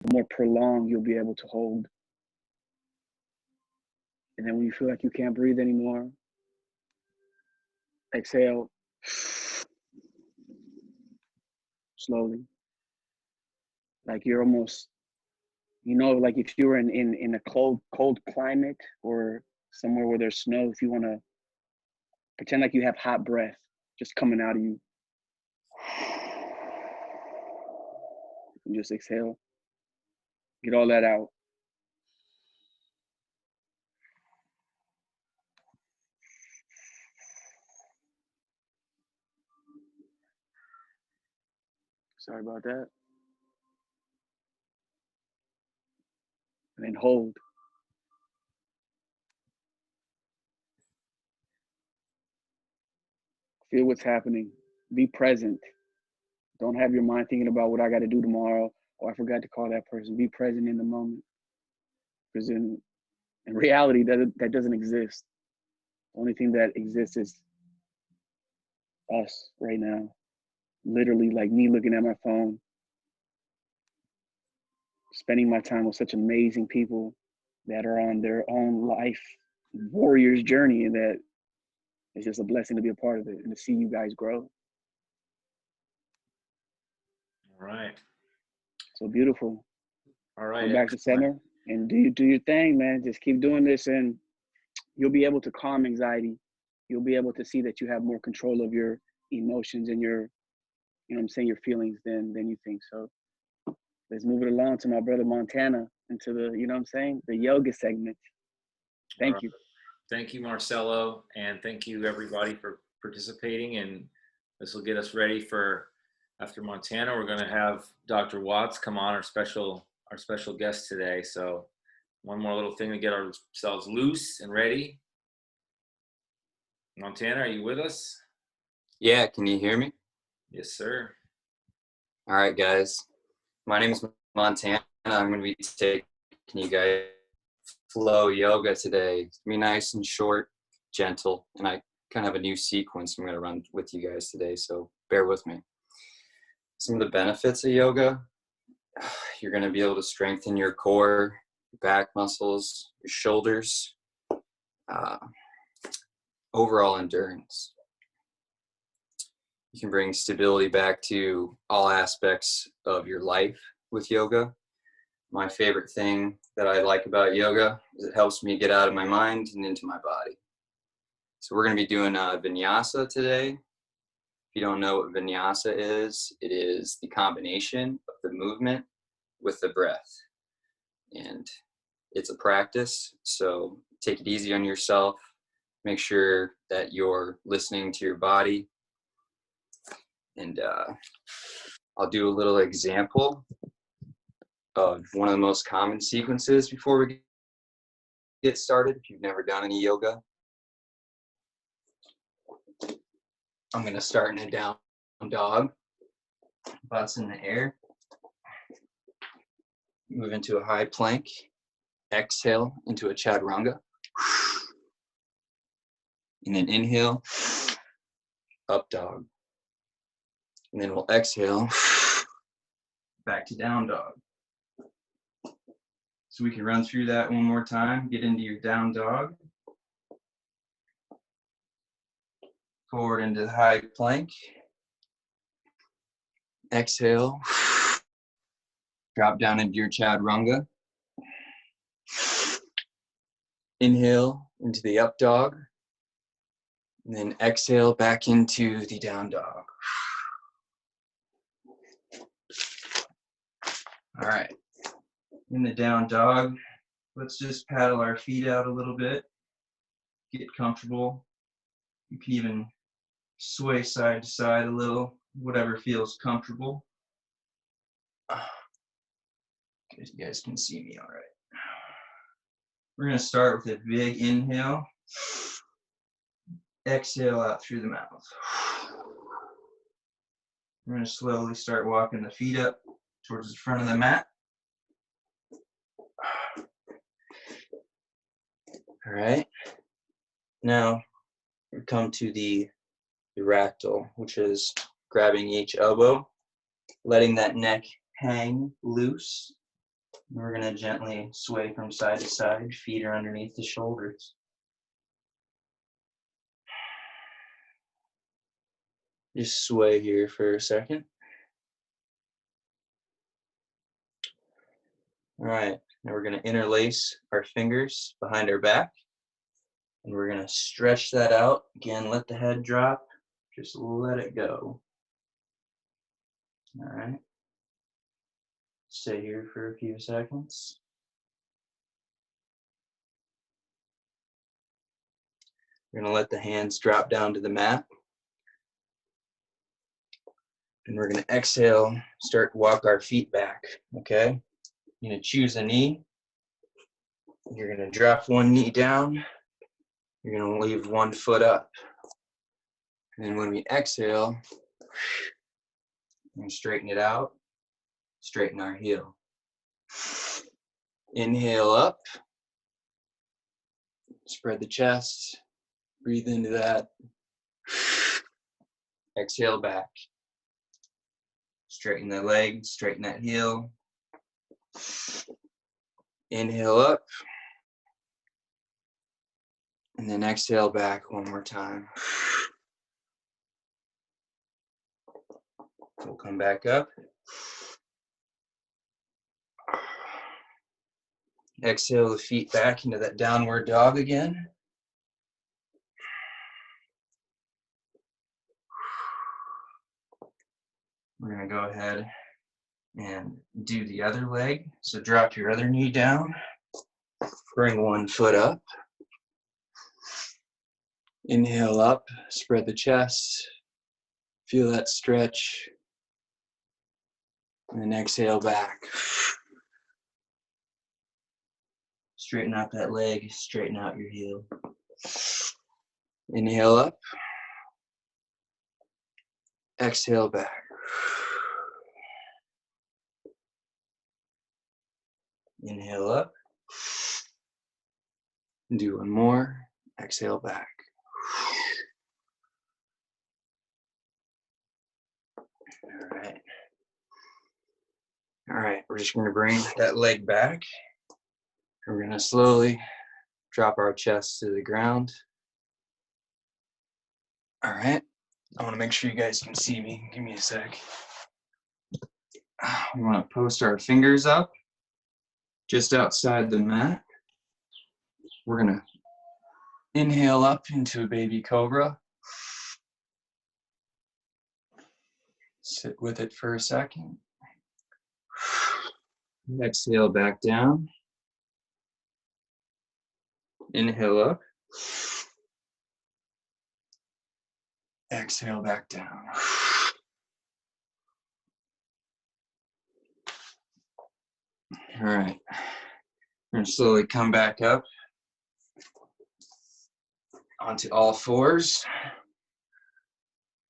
the more prolonged you'll be able to hold. And then when you feel like you can't breathe anymore, exhale slowly. Like you're almost, like if you were in a cold climate or somewhere where there's snow, if you want to pretend like you have hot breath just coming out of you. And just exhale. Get all that out. Sorry about that. And then hold. Feel what's happening. Be present. Don't have your mind thinking about what I got to do tomorrow, or I forgot to call that person. Be present in the moment. Because in reality, that doesn't exist. The only thing that exists is us right now. Literally, like me looking at my phone, spending my time with such amazing people that are on their own life warrior's journey, and that it's just a blessing to be a part of it and to see you guys grow. All right. So beautiful. All right. Come back to center and do your thing, man. Just keep doing this, and you'll be able to calm anxiety. You'll be able to see that you have more control of your emotions and your, your feelings than you think. So let's move it along to my brother Montana into the, the yoga segment. Thank you. Thank you, Marcelo. And thank you everybody for participating. And this will get us ready for, after Montana, we're going to have Dr. Watts come on, our special guest today. So one more little thing to get ourselves loose and ready. Montana, are you with us? Yeah, can you hear me? Yes, sir. All right, guys. My name is Montana. I'm going to be taking you guys flow yoga today. It's going to be nice and short, gentle, and I kind of have a new sequence I'm going to run with you guys today, so bear with me. Some of the benefits of yoga: you're going to be able to strengthen your core, your back muscles, your shoulders, overall endurance. You can bring stability back to all aspects of your life with yoga. My favorite thing that I like about yoga is it helps me get out of my mind and into my body. So we're going to be doing vinyasa today. If you don't know what vinyasa is, it is the combination of the movement with the breath. And it's a practice, so take it easy on yourself. Make sure that you're listening to your body. And I'll do a little example of one of the most common sequences before we get started. If you've never done any yoga, I'm going to start in a down dog, butts in the air, move into a high plank, exhale into a chaturanga, and then inhale, up dog, and then we'll exhale back to down dog. So we can run through that one more time. Get into your down dog. Forward into the high plank. Exhale. Drop down into your chaturanga. Inhale into the up dog. And then exhale back into the down dog. All right. In the down dog, let's just paddle our feet out a little bit. Get comfortable. You can even sway side to side a little, whatever feels comfortable. Good, you guys can see me all right. We're going to start with a big inhale. Exhale out through the mouth. We're going to slowly start walking the feet up towards the front of the mat. All right. Now we come to the ractal, which is grabbing each elbow, letting that neck hang loose, We're going to gently sway from side to side. Feet are underneath the shoulders. Just sway here for a second. All right, now we're going to interlace our fingers behind our back. And we're going to stretch that out. Again, let the head drop. Just let it go. All right. Stay here for a few seconds. We're going to let the hands drop down to the mat. And we're going to exhale, start to walk our feet back, okay? You're going to choose a knee. You're going to drop one knee down. You're going to leave one foot up. And then when we exhale, we're going to straighten it out, straighten our heel. Inhale up, spread the chest, breathe into that. Exhale back. Straighten the legs, straighten that heel. Inhale up. And then exhale back one more time. We'll come back up. Exhale the feet back into that downward dog again. We're going to go ahead and do the other leg. So drop your other knee down. Bring one foot up. Inhale up, spread the chest. Feel that stretch. And then exhale back. Straighten out that leg, straighten out your heel. Inhale up. Exhale back. Inhale up. Do one more. Exhale back. All right. All right, we're just going to bring that leg back. We're going to slowly drop our chest to the ground. All right. I want to make sure you guys can see me. Give me a sec. We want to post our fingers up just outside the mat. We're going to inhale up into a baby cobra. Sit with it for a second. Exhale back down. Inhale up. Exhale back down. All right. We're going to slowly come back up onto all fours.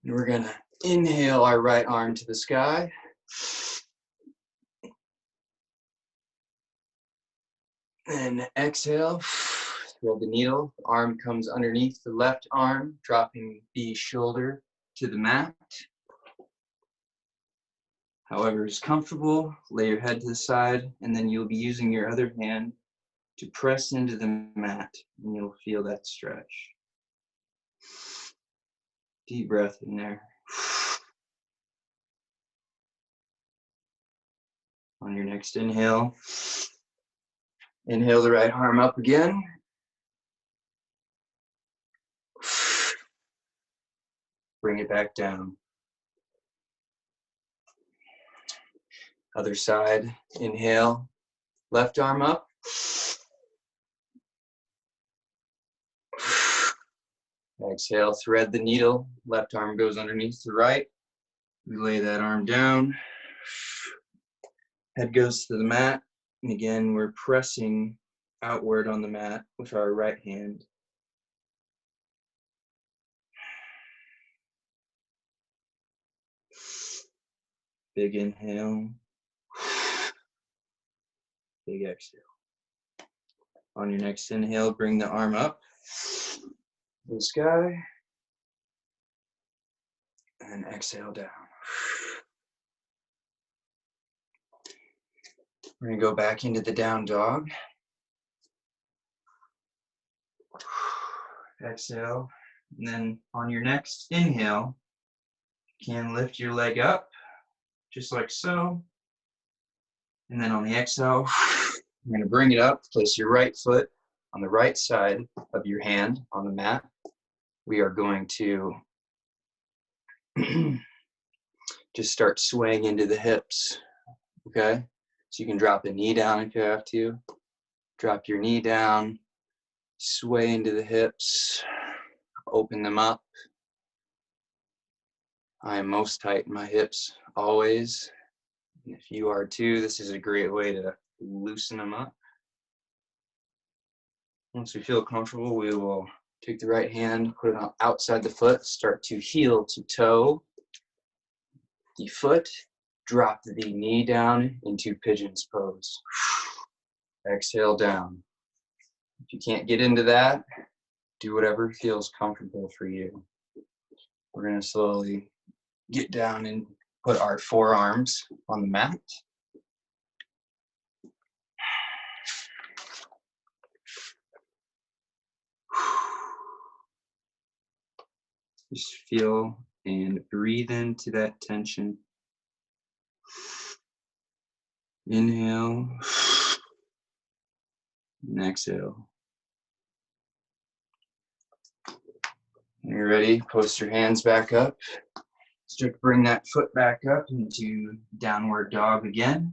And we're going to inhale our right arm to the sky. And exhale, thread the needle. Arm comes underneath the left arm, dropping the shoulder to the mat. However is comfortable, lay your head to the side, and then you'll be using your other hand to press into the mat, and you'll feel that stretch. Deep breath in there. On your next inhale, inhale the right arm up again. Bring it back down. Other side, inhale, left arm up. Exhale, thread the needle. Left arm goes underneath the right. We lay that arm down. Head goes to the mat. And again, we're pressing outward on the mat with our right hand. Big inhale. Big exhale. On your next inhale, bring the arm up to the sky. And exhale down. We're gonna go back into the down dog. Exhale. And then on your next inhale, you can lift your leg up, just like so. And then on the exhale, you're gonna bring it up, place your right foot on the right side of your hand on the mat. We are going to just start swaying into the hips, okay? So you can drop the knee down if you have to. Drop your knee down, sway into the hips, open them up. I am most tight in my hips always. And if you are too, this is a great way to loosen them up. Once we feel comfortable, we will take the right hand, put it outside the foot, start to heel to toe the foot, drop the knee down into pigeon's pose. Exhale down. If you can't get into that, do whatever feels comfortable for you. We're going to slowly get down and put our forearms on the mat. Just feel and breathe into that tension. Inhale and exhale. When you're ready, post your hands back up. Start to bring that foot back up into downward dog again.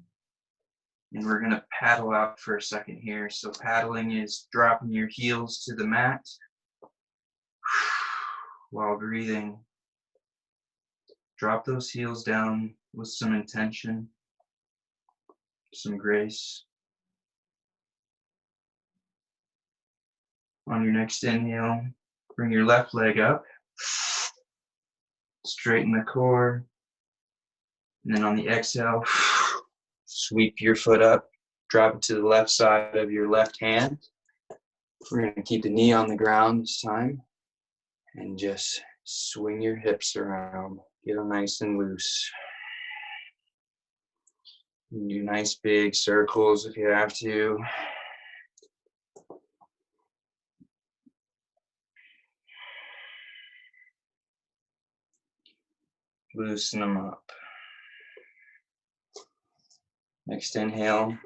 And we're going to paddle out for a second here. So paddling is dropping your heels to the mat while breathing. Drop those heels down with some intention, some grace. On your next inhale, bring your left leg up, straighten the core, and then on the exhale, sweep your foot up, drop it to the left side of your left hand. We're going to keep the knee on the ground this time, and just swing your hips around. Get them nice and loose. You can do nice big circles if you have to. Loosen them up. Next inhale,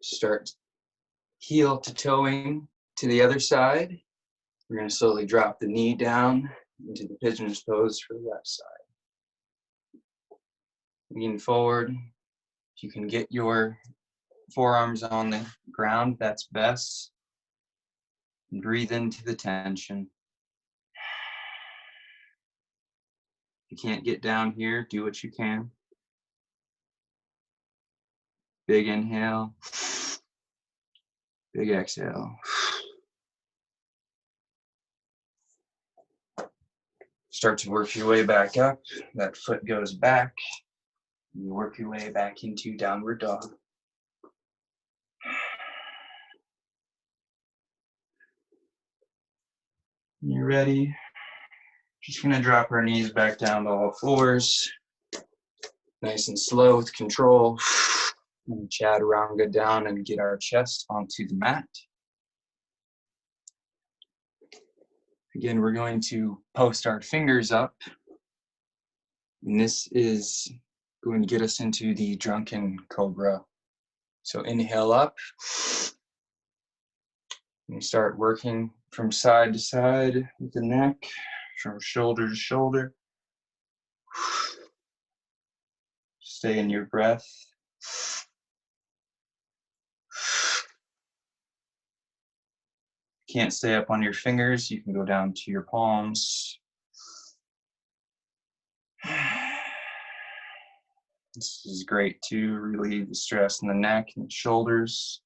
start heel to toeing to the other side. We're going to slowly drop the knee down into the pigeon's pose for the left side. Lean forward. If you can get your forearms on the ground, that's best. And breathe into the tension. If you can't get down here, do what you can. Big inhale. Big exhale. Start to work your way back up. That foot goes back. You work your way back into downward dog. When you're ready, just gonna drop our knees back down to all fours. Nice and slow with control. And chaturanga down and get our chest onto the mat. Again, we're going to post our fingers up. And this is going to get us into the drunken cobra. So inhale up. And start working from side to side with the neck, from shoulder to shoulder. Stay in your breath. Can't stay up on your fingers, you can go down to your palms. This is great to relieve the stress in the neck and the shoulders.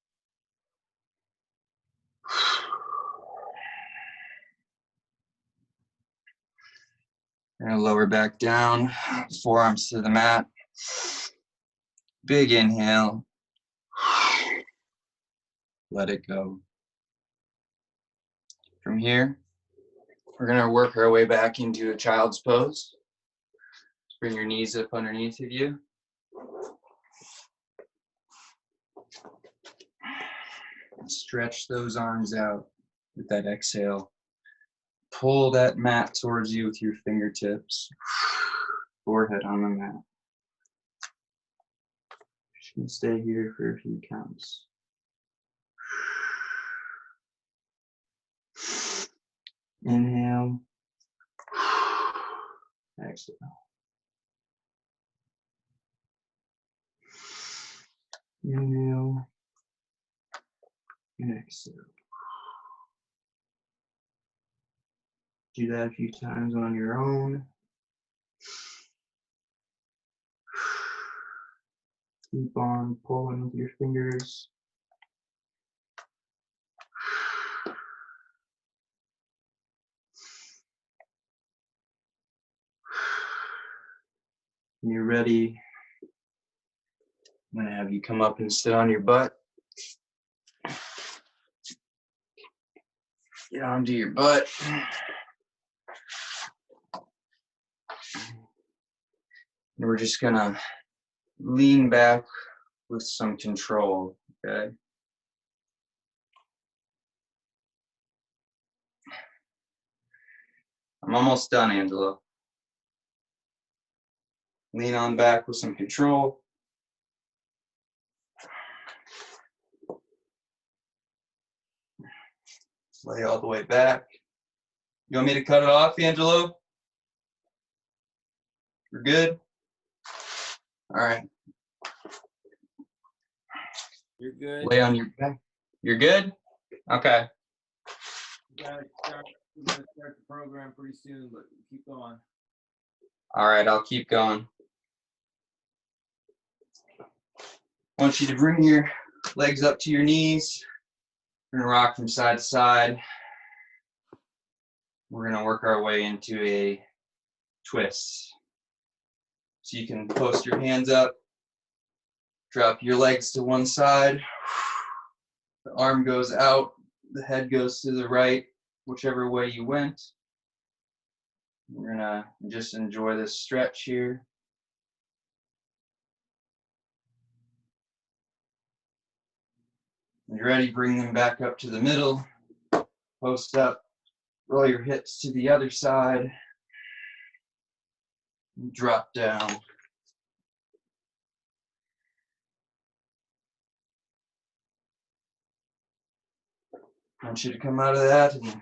We're gonna lower back down, forearms to the mat. Big inhale. Let it go. From here, we're gonna work our way back into a child's pose. Bring your knees up underneath of you. Stretch those arms out with that exhale. Pull that mat towards you with your fingertips. Forehead on the mat. Just gonna stay here for a few counts. Inhale. Exhale. Inhale. And exhale. Do that a few times on your own. Keep on pulling with your fingers. When you're ready, I'm going to have you come up and sit on your butt. Get onto your butt. And we're just going to lean back with some control, okay? I'm almost done, Angela. Lean on back with some control. Lay all the way back. You want me to cut it off, Angelo? We're good? All right. You're good. Lay on your back. You're good? Okay. We're gonna start the program pretty soon, but keep going. All right, I'll keep going. I want you to bring your legs up to your knees. We're gonna rock from side to side. We're gonna work our way into a twist. So you can post your hands up, drop your legs to one side. The arm goes out, the head goes to the right, whichever way you went. We're gonna just enjoy this stretch here. When you're ready, bring them back up to the middle. Post up, roll your hips to the other side. Drop down. I want you to come out of that and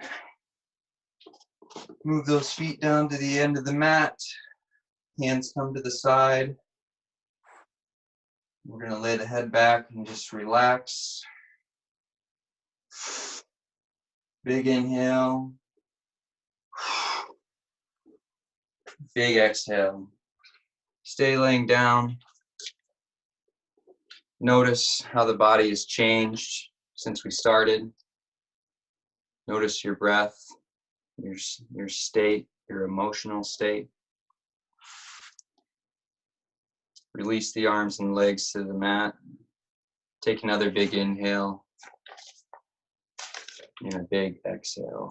move those feet down to the end of the mat. Hands come to the side. We're going to lay the head back and just relax. Big inhale. Big exhale. Stay laying down. Notice how the body has changed since we started. Notice your breath, your state, your emotional state. Release the arms and legs to the mat. Take another big inhale and a big exhale.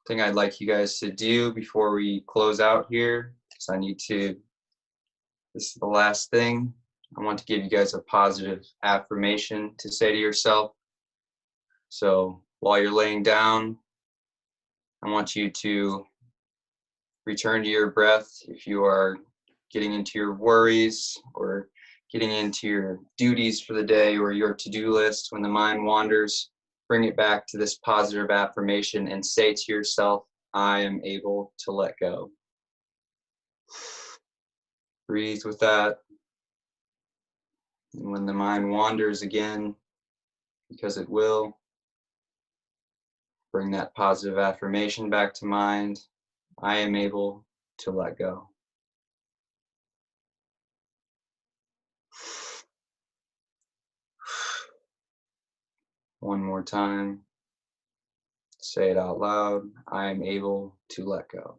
Thing I'd like you guys to do before we close out here, because this is the last thing. I want to give you guys a positive affirmation to say to yourself. So while you're laying down, I want you to return to your breath. If you are getting into your worries or getting into your duties for the day or your to-do list, when the mind wanders, bring it back to this positive affirmation and say to yourself, I am able to let go. Breathe with that. And when the mind wanders again, because it will, bring that positive affirmation back to mind. I am able to let go. One more time. Say it out loud. I am able to let go.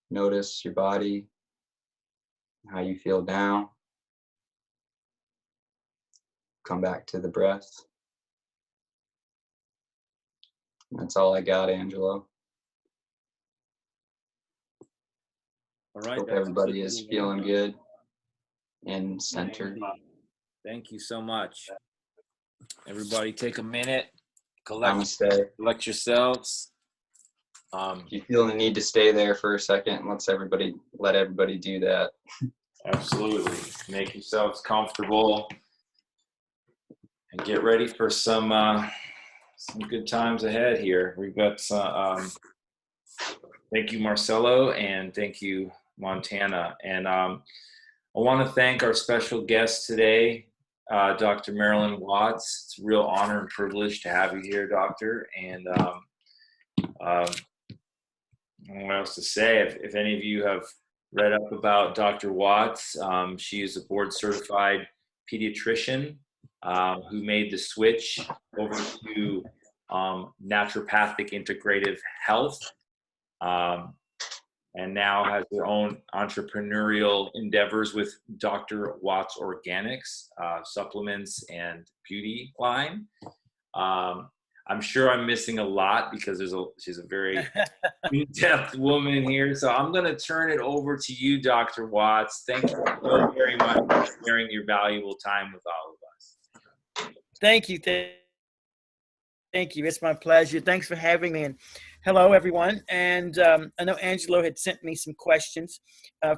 Notice your body, how you feel now. Come back to the breath. That's all I got, Angelo. All right. Hope everybody is feeling good and centered. Thank you so much. Everybody take a minute, Namaste. collect yourselves. If you feel the need to stay there for a second, let everybody do that. Absolutely. Make yourselves comfortable and get ready for some good times ahead here. We've got some, thank you, Marcelo, and thank you, Montana. And I want to thank our special guest today, Dr. Marilyn Watts. It's a real honor and privilege to have you here, Doctor. And I don't know what else to say. If any of you have read up about Dr. Watts, she is a board certified pediatrician who made the switch over to naturopathic integrative health, and now has her own entrepreneurial endeavors with Dr. Watts Organics, supplements and beauty line. I'm sure I'm missing a lot because she's a very in-depth woman here. So I'm going to turn it over to you, Dr. Watts. Thank you so very much for sharing your valuable time with all of us. Thank you. Thank you. It's my pleasure. Thanks for having me. And hello, everyone. And I know Angelo had sent me some questions.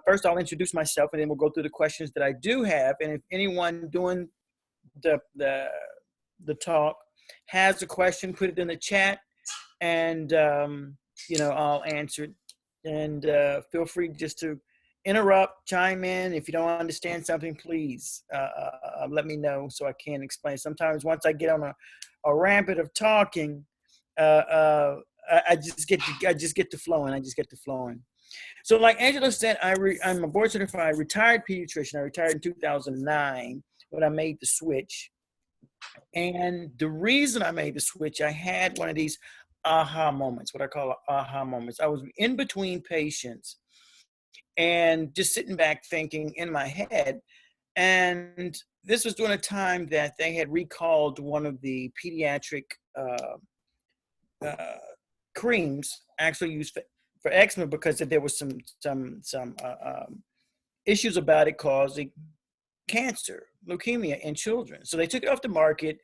First, I'll introduce myself, and then we'll go through the questions that I do have. And if anyone doing the talk has a question, put it in the chat, and I'll answer it. And feel free just to interrupt, chime in. If you don't understand something, please let me know so I can explain. Sometimes once I get on a rampant of talking, I just get to flowing. So like Angela said, I'm a board certified retired pediatrician. I retired in 2009 when I made the switch. And the reason I made the switch, I had one of these aha moments, what I call aha moments. I was in between patients and just sitting back thinking in my head. And this was during a time that they had recalled one of the pediatric creams actually used for eczema because there was some issues about it causing cancer, leukemia in children. So they took it off the market.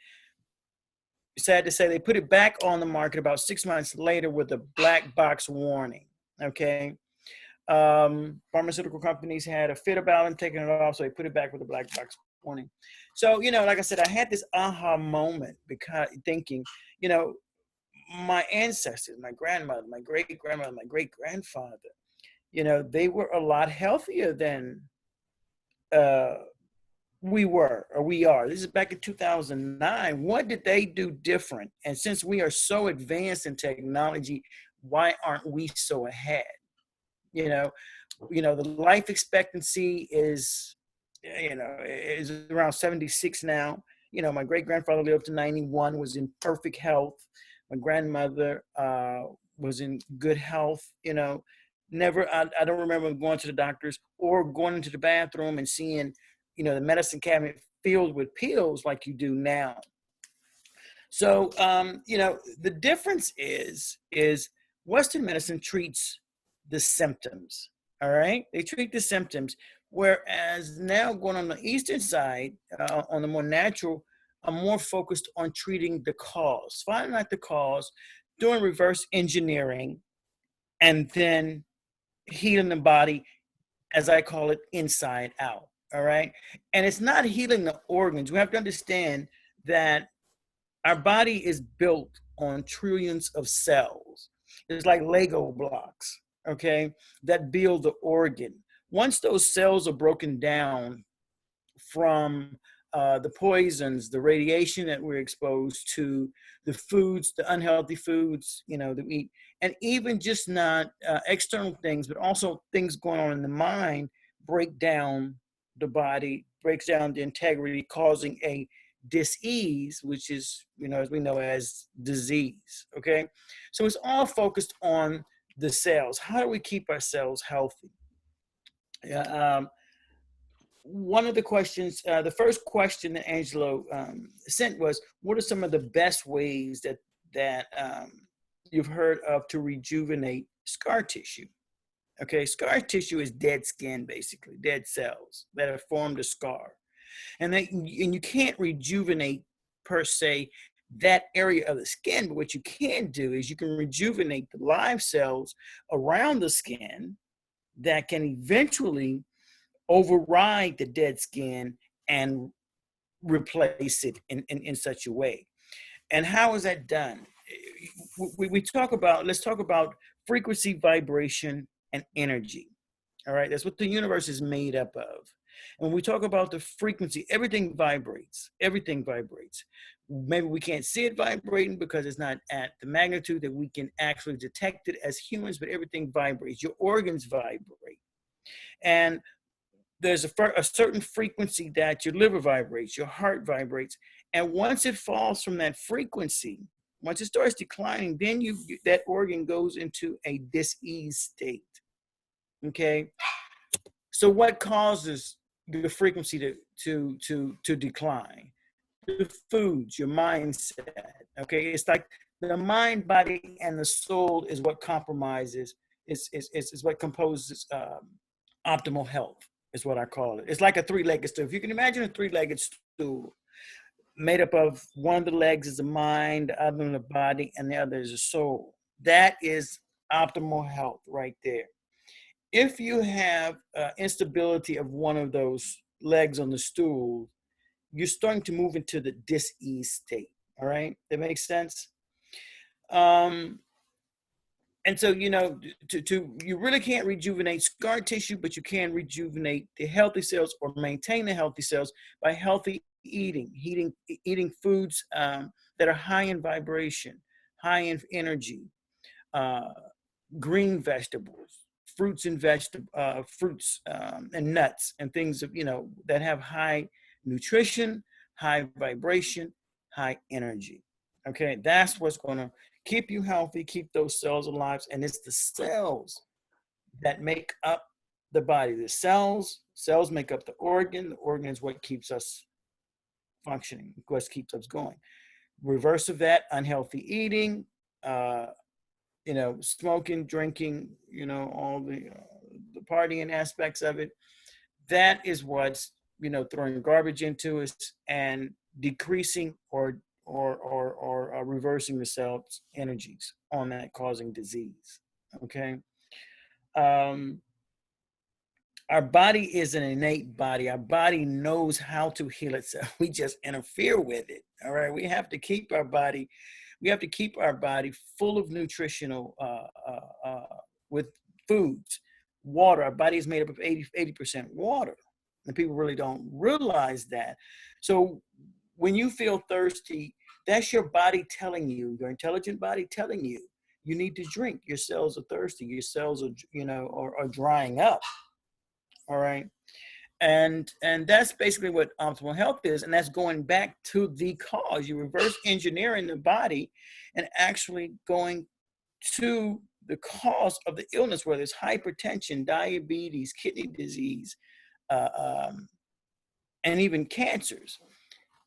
Sad to say, they put it back on the market about 6 months later with a black box warning. Okay. Pharmaceutical companies had a fit about them taking it off, so they put it back with a black box warning. So, like I said, I had this aha moment because thinking, my ancestors, my grandmother, my great-grandmother, my great-grandfather, they were a lot healthier than we were or we are. This is back in 2009. What did they do different? And since we are so advanced in technology, why aren't we so ahead? The life expectancy is around 76 now. My great-grandfather lived to 91, was in perfect health. My grandmother was in good health. Never, I don't remember going to the doctors or going into the bathroom and seeing, the medicine cabinet filled with pills like you do now. So, the difference is Western medicine treats the symptoms, all right? They treat the symptoms, whereas now going on the Eastern side, on the more natural, I'm more focused on treating the cause, finding out the cause, doing reverse engineering, and then healing the body, as I call it, inside out, all right? And it's not healing the organs. We have to understand that our body is built on trillions of cells. It's like Lego blocks, okay, that build the organ. Once those cells are broken down from the poisons, the radiation that we're exposed to, the foods, the unhealthy foods, that we eat, and even just not external things, but also things going on in the mind, break down the body, breaks down the integrity, causing a dis-ease, which is, as we know, as disease, okay? So it's all focused on the cells. How do we keep our cells healthy? One of the questions, the first question that Angelo sent was, what are some of the best ways that you've heard of to rejuvenate scar tissue? Okay, scar tissue is dead skin, basically, dead cells that have formed a scar. And you can't rejuvenate, per se, that area of the skin, but what you can do is you can rejuvenate the live cells around the skin that can eventually override the dead skin and replace it in such a way. And how is that done? Let's talk about frequency, vibration, and energy. All right, that's what the universe is made up of. And when we talk about the frequency, everything vibrates. Everything vibrates. Maybe we can't see it vibrating because it's not at the magnitude that we can actually detect it as humans, but everything vibrates. Your organs vibrate. And there's a certain frequency that your liver vibrates, your heart vibrates. And once it falls from that frequency, once it starts declining, then that organ goes into a dis-ease state. Okay. So what causes the frequency to decline? The foods, your mindset. Okay. It's like the mind, body, and the soul is what compromises, is what composes optimal health, is what I call it. It's like a three-legged stool. If you can imagine a three-legged stool made up of one of the legs is the mind, the other is the body, and the other is the soul. That is optimal health right there. If you have instability of one of those legs on the stool, you're starting to move into the dis-ease state. All right, that makes sense. And so, you know, you really can't rejuvenate scar tissue, but you can rejuvenate the healthy cells or maintain the healthy cells by healthy eating foods that are high in vibration, high in energy, green vegetables, fruits and and nuts and things of, you know, that have high nutrition, high vibration, high energy. Okay, that's what's going to keep you healthy, keep those cells alive. And it's the cells that make up the body. The cells make up the organ is what keeps us functioning, what keeps us going. Reverse of that, unhealthy eating, you know, smoking, drinking, you know, all the partying aspects of it. That is what's, you know, throwing garbage into us and decreasing or reversing the cell's energies on that, causing disease. Okay. Our body is an innate body. Our body knows how to heal itself. We just interfere with it. All right. We have to keep our body full of nutritional, with foods, water. Our body is made up of 80% water. And people really don't realize that. So when you feel thirsty, that's your body telling you, your intelligent body telling you, you need to drink. Your cells are thirsty. Your cells are, you know, are drying up. All right. And that's basically what optimal health is. And that's going back to the cause. You reverse engineering the body and actually going to the cause of the illness, whether it's hypertension, diabetes, kidney disease, and even cancers.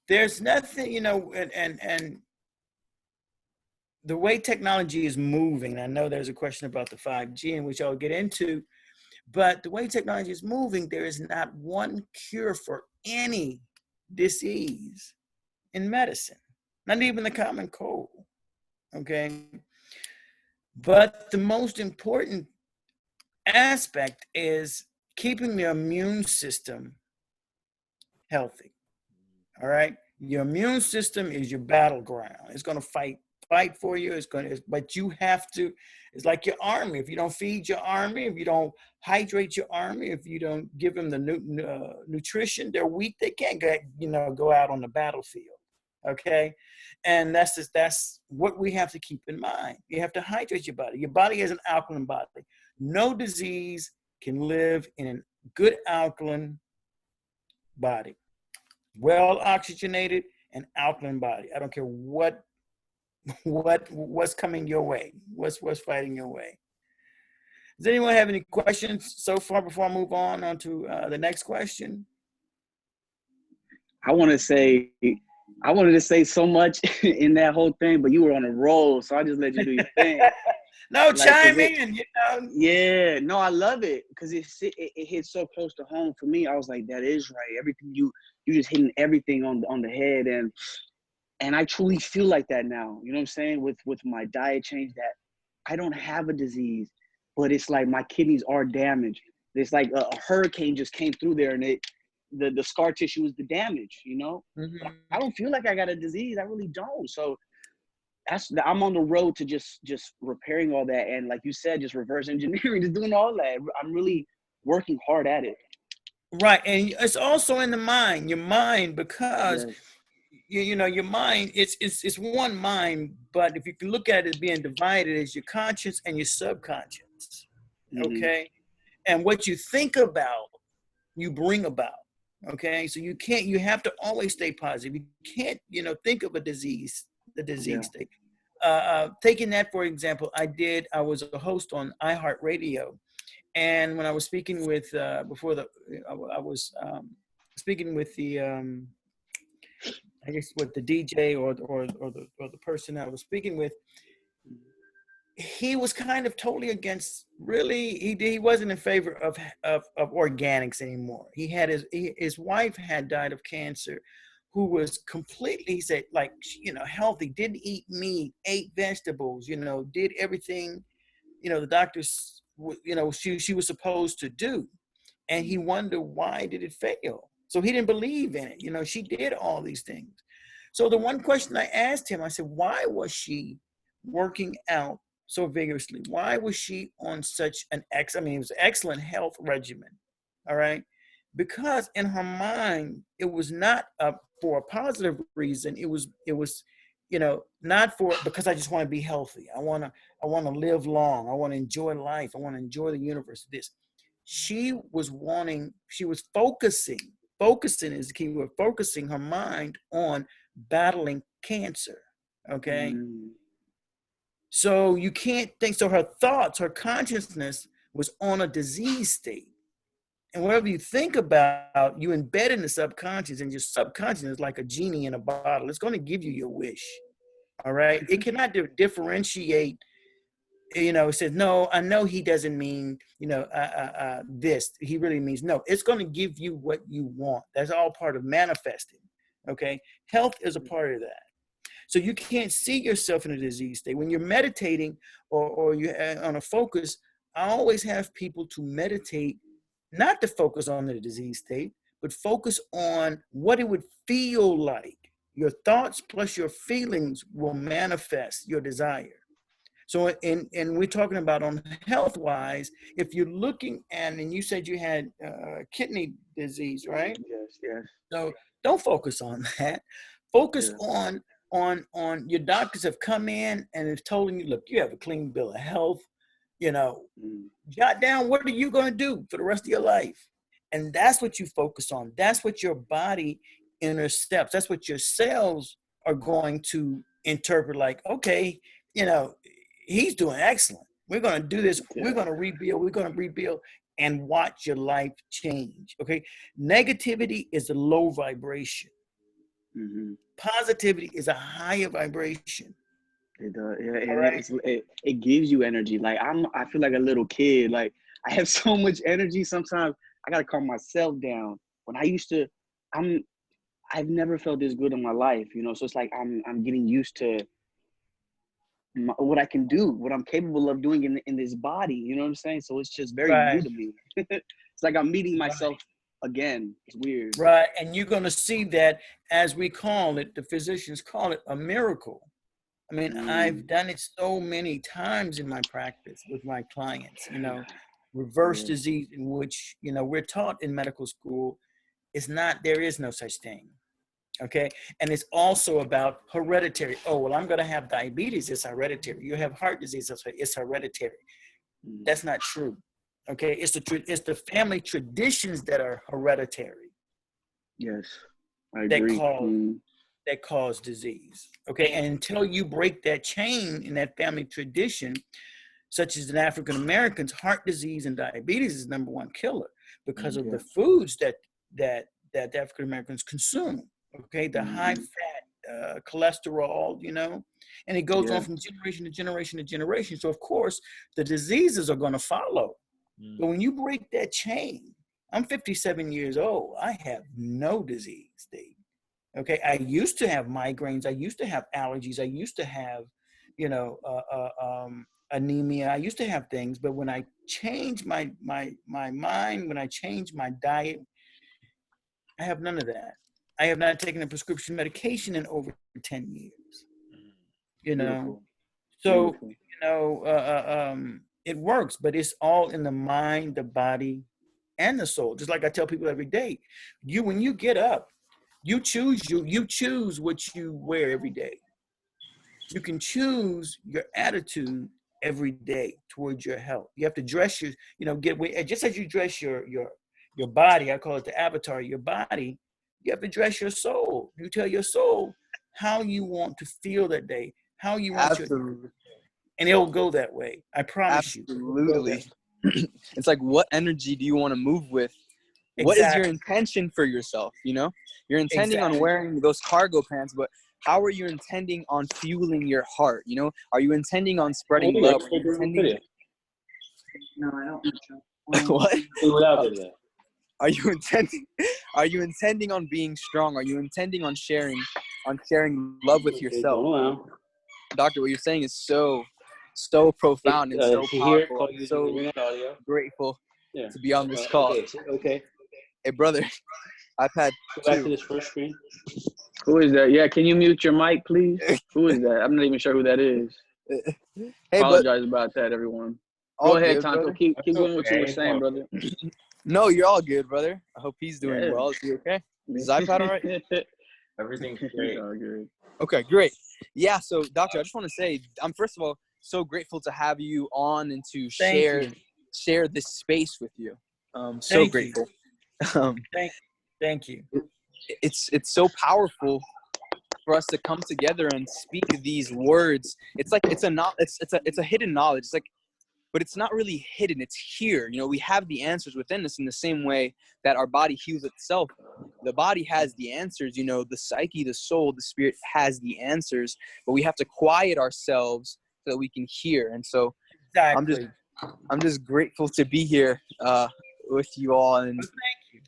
There's nothing, you know, and the way technology is moving, I know there's a question about the 5G, in which I'll get into, but the way technology is moving, there is not one cure for any disease in medicine, not even the common cold, okay? But the most important aspect is keeping the immune system healthy, all right? Your immune system is your battleground. It's going to fight for you. But you have to, it's like your army. If you don't feed your army, if you don't hydrate your army, if you don't give them the nutrition, they're weak. They can't go out on the battlefield. Okay. And that's what we have to keep in mind. You have to hydrate your body. Your body is an alkaline body. No disease can live in a good alkaline body. Well oxygenated and alkaline body. I don't care what's coming your way, what's fighting your way. Does anyone have any questions so far before I move on to the next question? I want to say I wanted to say so much in that whole thing, but you were on a roll, so I just let you do your thing. No, Like, chime in, you know. Yeah, no, I love it because it hits so close to home for me. I was like, that is right. Everything you just hitting everything on the head, and I truly feel like that now. You know what I'm saying? With my diet change, that I don't have a disease, but it's like my kidneys are damaged. It's like a hurricane just came through there, and the scar tissue is the damage. You know, but I don't feel like I got a disease. I really don't. So I'm on the road to just repairing all that, and like you said, just reverse engineering, just doing all that. I'm really working hard at it. Right, and it's also in the mind, your mind, because Yes. you know your mind. It's one mind, but if you can look at it being divided, as your conscious and your subconscious. Mm-hmm. Okay, and what you think about, you bring about. Okay, so you have to always stay positive. You can't, think of the Yeah. disease state. Taking that for example, I was a host on iHeartRadio, and when I was speaking with I was speaking with the I guess with the DJ or the person I was speaking with. He was kind of totally against, really, he wasn't in favor of organics anymore. His wife had died of cancer, who was completely, he said, like, healthy, didn't eat meat, ate vegetables, did everything, the doctors, she was supposed to do. And he wondered, why did it fail? So he didn't believe in it. She did all these things. So the one question I asked him, I said, why was she working out so vigorously? Why was she on such it was an excellent health regimen. All right. Because in her mind, it was not for a positive reason. It was, not for, because I just want to be healthy. I want to live long. I want to enjoy life. I want to enjoy the universe. She was focusing is the key word, focusing her mind on battling cancer. Okay. Mm-hmm. So you can't think, so her thoughts, her consciousness was on a disease state. And whatever you think about, you embed in the subconscious, and your subconscious is like a genie in a bottle. It's going to give you your wish. All right. It cannot differentiate. It says, no, I know he doesn't mean, this. He really means no. It's going to give you what you want. That's all part of manifesting. Okay. Health is a part of that. So you can't see yourself in a disease state. When you're meditating or you're on a focus, I always have people to meditate, not to focus on the disease state, but focus on what it would feel like. Your thoughts plus your feelings will manifest your desire. So, and we're talking about on health-wise, if you're looking at, and you said you had kidney disease, right? Yes. So don't focus on that. Focus Yeah. on your doctors have come in and have told you, look, you have a clean bill of health. Jot down, what are you going to do for the rest of your life? And that's what you focus on. That's what your body intercepts. That's what your cells are going to interpret, like, okay, he's doing excellent. We're going to do this. Yeah. We're going to rebuild and watch your life change. Okay. Negativity is a low vibration. Mm-hmm. Positivity is a higher vibration. It does. Yeah, and Right. it gives you energy. Like I feel like a little kid. Like I have so much energy. Sometimes I gotta calm myself down. When I used to, I've never felt this good in my life. So it's like I'm getting used to what I can do, what I'm capable of doing in this body. You know what I'm saying? So it's just very new Right. to me. It's like I'm meeting myself again. It's weird. Right. And you're going to see that, as we call it, the physicians call it a miracle. I mean, I've done it so many times in my practice with my clients, reverse disease, in which, we're taught in medical school, there is no such thing. Okay. And it's also about hereditary. Oh, well, I'm going to have diabetes. It's hereditary. You have heart disease. It's hereditary. That's not true. Okay. It's the family traditions that are hereditary. Yes, I agree. That cause disease. Okay. And until you break that chain in that family tradition, such as in African Americans, heart disease and diabetes is number one killer because of the foods that African Americans consume. Okay. The high fat, cholesterol, and it goes on from generation to generation to generation. So of course the diseases are going to follow. But when you break that chain, I'm 57 years old. I have no disease, Steve. Okay. I used to have migraines. I used to have allergies. I used to have, anemia. I used to have things, but when I changed my mind, when I changed my diet, I have none of that. I have not taken a prescription medication in over 10 years. Beautiful. So, Beautiful. it works, but it's all in the mind, the body, and the soul. Just like I tell people every day, when you get up, you choose what you wear every day. You can choose your attitude every day towards your health. You have to dress just as you dress your body, I call it the avatar, your body, you have to dress your soul. You tell your soul how you want to feel that day, how you want Absolutely. and it'll go that way. I promise you. Absolutely. It's like, what energy do you want to move with? What is your Exactly. intention for yourself? You're intending on Exactly. wearing those cargo pants, but how are you intending on fueling your heart? Are you intending on spreading love? Are you intending... No, I don't. What? Without video. Are you intending on being strong? Are you intending on sharing love with yourself? Doctor, what you're saying is so profound and so powerful. I'm so grateful to be on this call. Okay. Hey, brother, I've had Go back to this first screen. Who is that? Yeah, can you mute your mic, please? Who is that? I'm not even sure who that is. Hey, Apologize about that, everyone. Go ahead, Tanto. Brother. Keep going what you were saying, brother. No, you're all good, brother. I hope he's doing well. Is he okay? Is his iPad all right? Everything's great. All good. Okay, great. Yeah, so doctor, I just want to say I'm first of all so grateful to have you on and to share this space with you. So Thank grateful. Thank you. It's so powerful for us to come together and speak these words. It's like it's a hidden knowledge. It's like, but it's not really hidden. It's here. We have the answers within us in the same way that our body heals itself. The body has the answers, the psyche, the soul, the spirit has the answers, but we have to quiet ourselves so that we can hear. And so Exactly. I'm just grateful to be here with you all and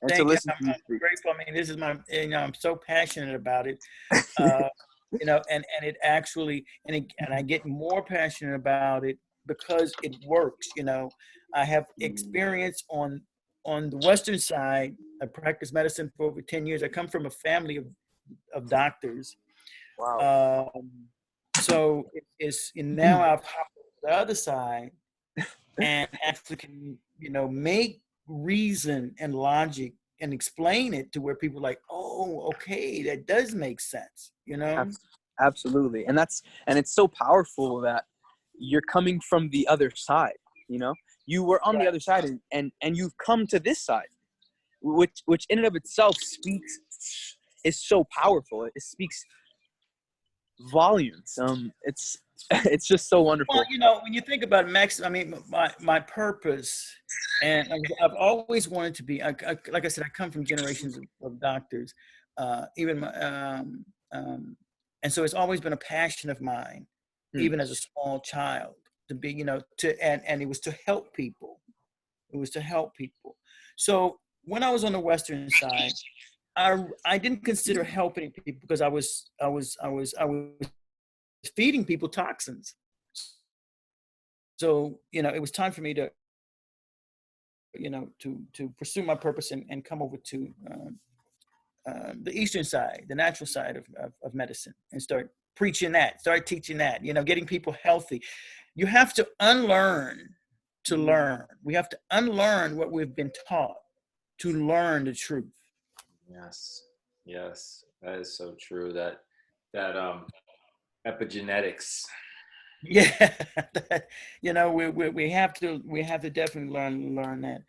to listen to you speak. Grateful. I mean, this is I'm so passionate about it. And it actually, and I get more passionate about it because it works. I have experience on the Western side. I practiced medicine for over 10 years. I come from a family of doctors. Wow. So now I've hopped to the other side and actually can, make reason and logic and explain it to where people are like, oh, okay, that does make sense, Absolutely. And it's so powerful that you're coming from the other side, you were on the other side and you've come to this side, which in and of itself is so powerful. It speaks volumes. It's just so wonderful. Well, when you think about Max, I mean, my purpose, and I've always wanted to be, like I said, I come from generations of doctors, and so it's always been a passion of mine, even as a small child, to be, and it was to help people. It was to help people. So when I was on the Western side, I didn't consider helping people because I was feeding people toxins. So, it was time for me to, to pursue my purpose and come over to the Eastern side, the natural side of medicine, and start preaching that, start teaching that, getting people healthy. You have to unlearn to learn. We have to unlearn what we've been taught to learn the truth. Yes, that is so true. That epigenetics. Yeah, we have to definitely learn that.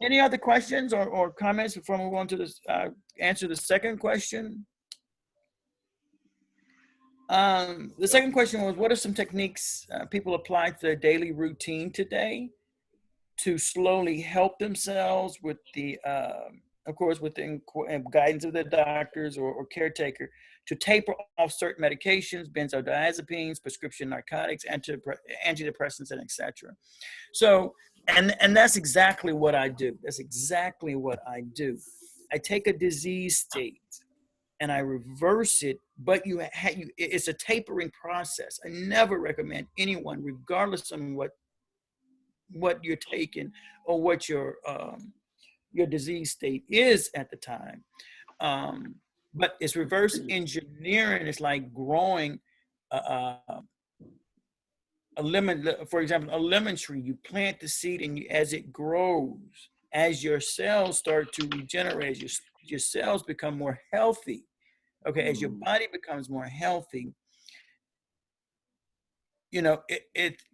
Any other questions or comments before we move on to this? Answer the second question. The second question was, what are some techniques people apply to their daily routine today to slowly help themselves with the of course, with the guidance of the doctors or caretaker, to taper off certain medications, benzodiazepines, prescription narcotics, antidepressants, and etc. So, and that's exactly what I do. That's exactly what I do. I take a disease state and I reverse it, but it's a tapering process. I never recommend anyone, regardless of what you're taking or what your disease state is at the time. But it's reverse engineering. It's like growing a lemon, for example, a lemon tree. You plant the seed, and as it grows, as your cells start to regenerate, your cells become more healthy. Okay, as your body becomes more healthy, you know,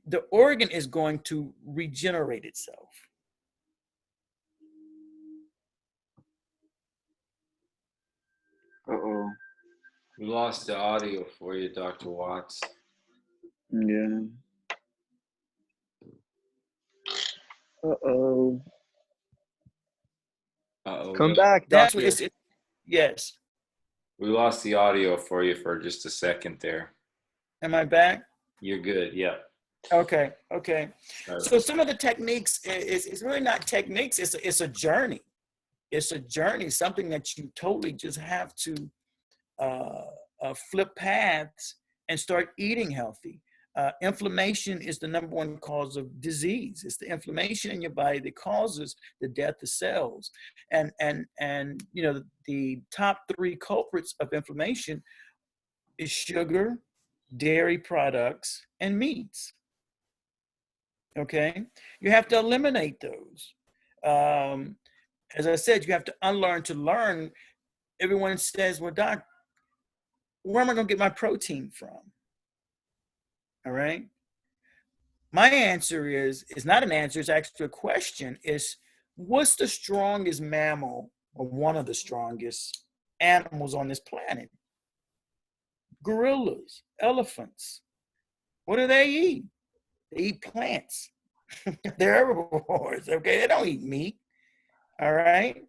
the organ is going to regenerate itself. Uh-oh. We lost the audio for you, Dr. Watts. Yeah. Uh-oh. Uh-oh. Come back, That's what doctor. yes. We lost the audio for you for just a second there. Am I back? You're good. Yeah. Okay. Right. So some of the techniques is really not techniques. It's a journey. It's a journey. Something that you totally just have to flip paths and start eating healthy. Inflammation is the number one cause of disease. It's the inflammation in your body that causes the death of cells. And you know, the top 3 culprits of inflammation is sugar, dairy products, and meats. Okay, you have to eliminate those. As I said, you have to unlearn to learn. Everyone says, well, doc, where am I going to get my protein from? All right. My answer is not an answer, it's actually a question, is what's the strongest mammal or one of the strongest animals on this planet? Gorillas, elephants. What do they eat? They eat plants. They're herbivores, okay? They don't eat meat, all right?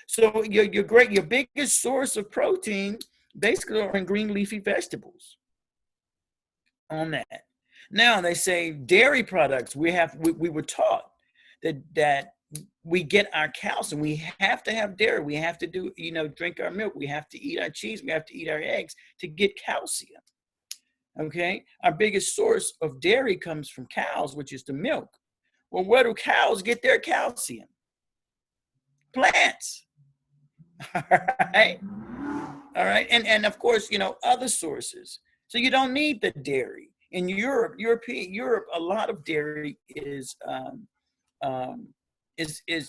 So your biggest source of protein basically are in green leafy vegetables on that. Now they say dairy products, we were taught that we get our calcium. We have to have dairy. We have to do, you know, drink our milk. We have to eat our cheese. We have to eat our eggs to get calcium. Okay. Our biggest source of dairy comes from cows, which is the milk. Well, where do cows get their calcium? Plants. All right. All right. And of course, you know, other sources. So you don't need the dairy. In Europe, a lot of dairy is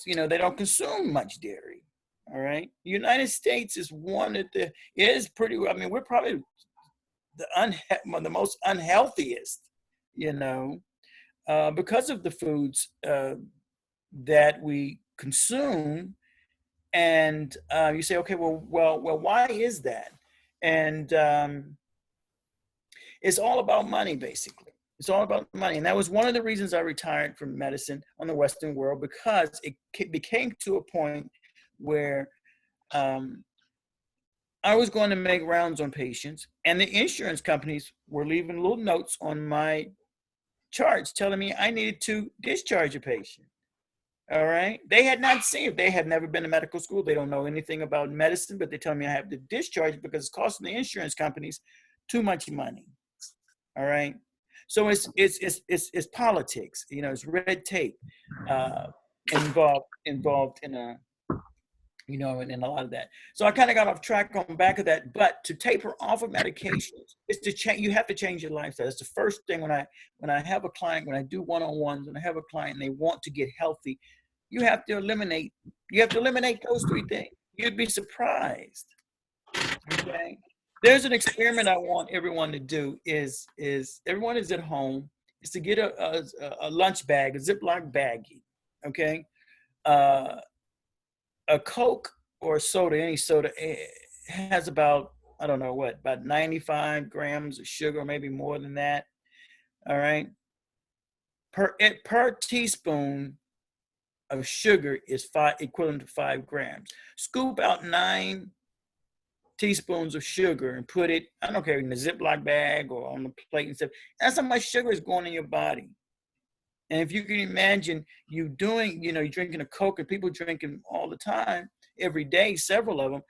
you know, they don't consume much dairy. All right. The United States is one of the, is pretty, I mean, we're probably the most unhealthiest, you know, because of the foods that we consume. And you say, okay, well, why is that? And it's all about money, basically. It's all about money. And that was one of the reasons I retired from medicine on the Western world, because it became to a point where I was going to make rounds on patients, and the insurance companies were leaving little notes on my charts telling me I needed to discharge a patient. All right. They had not seen it. They had never been to medical school. They don't know anything about medicine, but they tell me I have to discharge because it's costing the insurance companies too much money. All right. So it's politics. You know, it's red tape involved in a, you know, and a lot of that. So I kind of got off track on the back of that. But to taper off of medications is to change. You have to change your lifestyle. That's the first thing when I have a client, when I do one-on-ones, when I have a client and they want to get healthy, you have to eliminate those 3 things. You'd be surprised. Okay. There's an experiment I want everyone to do is everyone is at home, is to get a lunch bag, a Ziploc baggie. Okay. A Coke or a soda, any soda, has about, I don't know what, about 95 grams of sugar, maybe more than that. All right. Per teaspoon of sugar is equivalent to 5 grams. Scoop out 9 teaspoons of sugar and put it, I don't care, in a Ziploc bag or on the plate and stuff. That's how much sugar is going in your body. And if you can imagine you doing, you're drinking a Coke, and people drinking all the time, every day, several of them,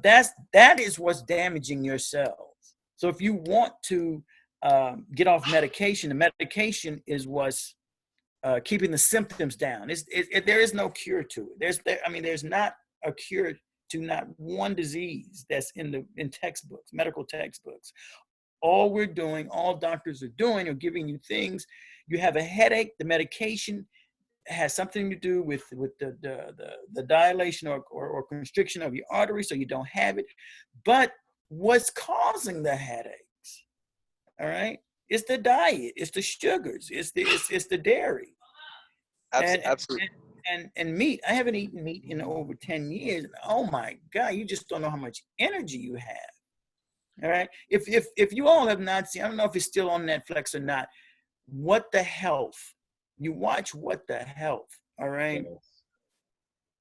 that is what's damaging your cells. So if you want to get off medication, the medication is what's keeping the symptoms down. There is no cure to it. There's not a cure to not one disease that's in textbooks, medical textbooks. All we're doing, all doctors are doing, are giving you things. You have a headache, the medication has something to do with the dilation or constriction of your artery, so you don't have it. But what's causing the headaches? All right, it's the diet, it's the sugars, it's the dairy. Absolutely. And meat. I haven't eaten meat in over 10 years. Oh my God, you just don't know how much energy you have. All right. If you all have not seen, I don't know if it's still on Netflix or not, What the Health. You watch What the Health. All right.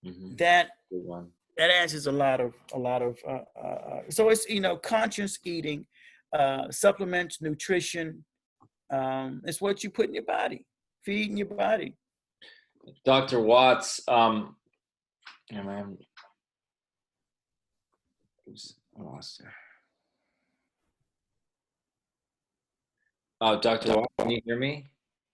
Mm-hmm. That Good one. That answers a lot of so it's conscious eating, supplements, nutrition. It's what you put in your body, feeding your body. Dr. Watts, I lost her. Dr. Watts, can you hear me?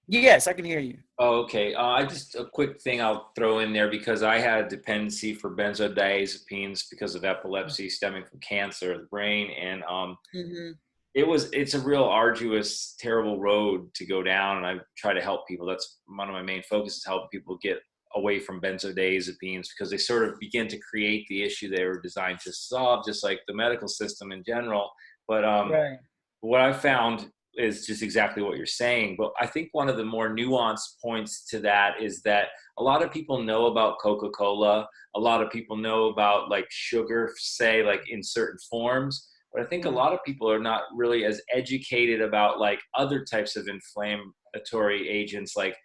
Yes, I can hear you. Oh, okay. A quick thing I'll throw in there, because I had a dependency for benzodiazepines because of epilepsy stemming from cancer of the brain, and it's a real arduous, terrible road to go down, and I try to help people. That's one of my main focuses, help people get away from benzodiazepines, because they sort of begin to create the issue they were designed to solve, just like the medical system in general. But Right. what I found is just exactly what you're saying. But I think one of the more nuanced points to that is that a lot of people know about Coca-Cola. A lot of people know about like sugar, say, like in certain forms. But I think a lot of people are not really as educated about like other types of inflammatory agents, like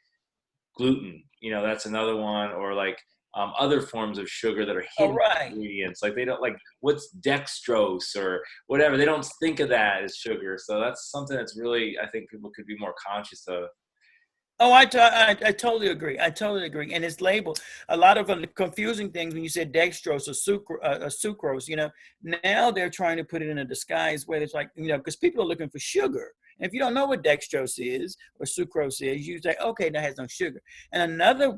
gluten, that's another one, or like other forms of sugar that are hidden ingredients. Like they don't, like, what's dextrose or whatever. They don't think of that as sugar. So that's something that's really, I think people could be more conscious of. Oh, I totally agree. I totally agree. And it's labeled. A lot of the confusing things when you said dextrose or sucrose, now they're trying to put it in a disguise where it's like, because people are looking for sugar. And if you don't know what dextrose is or sucrose is, you say, okay, that has no sugar. And another,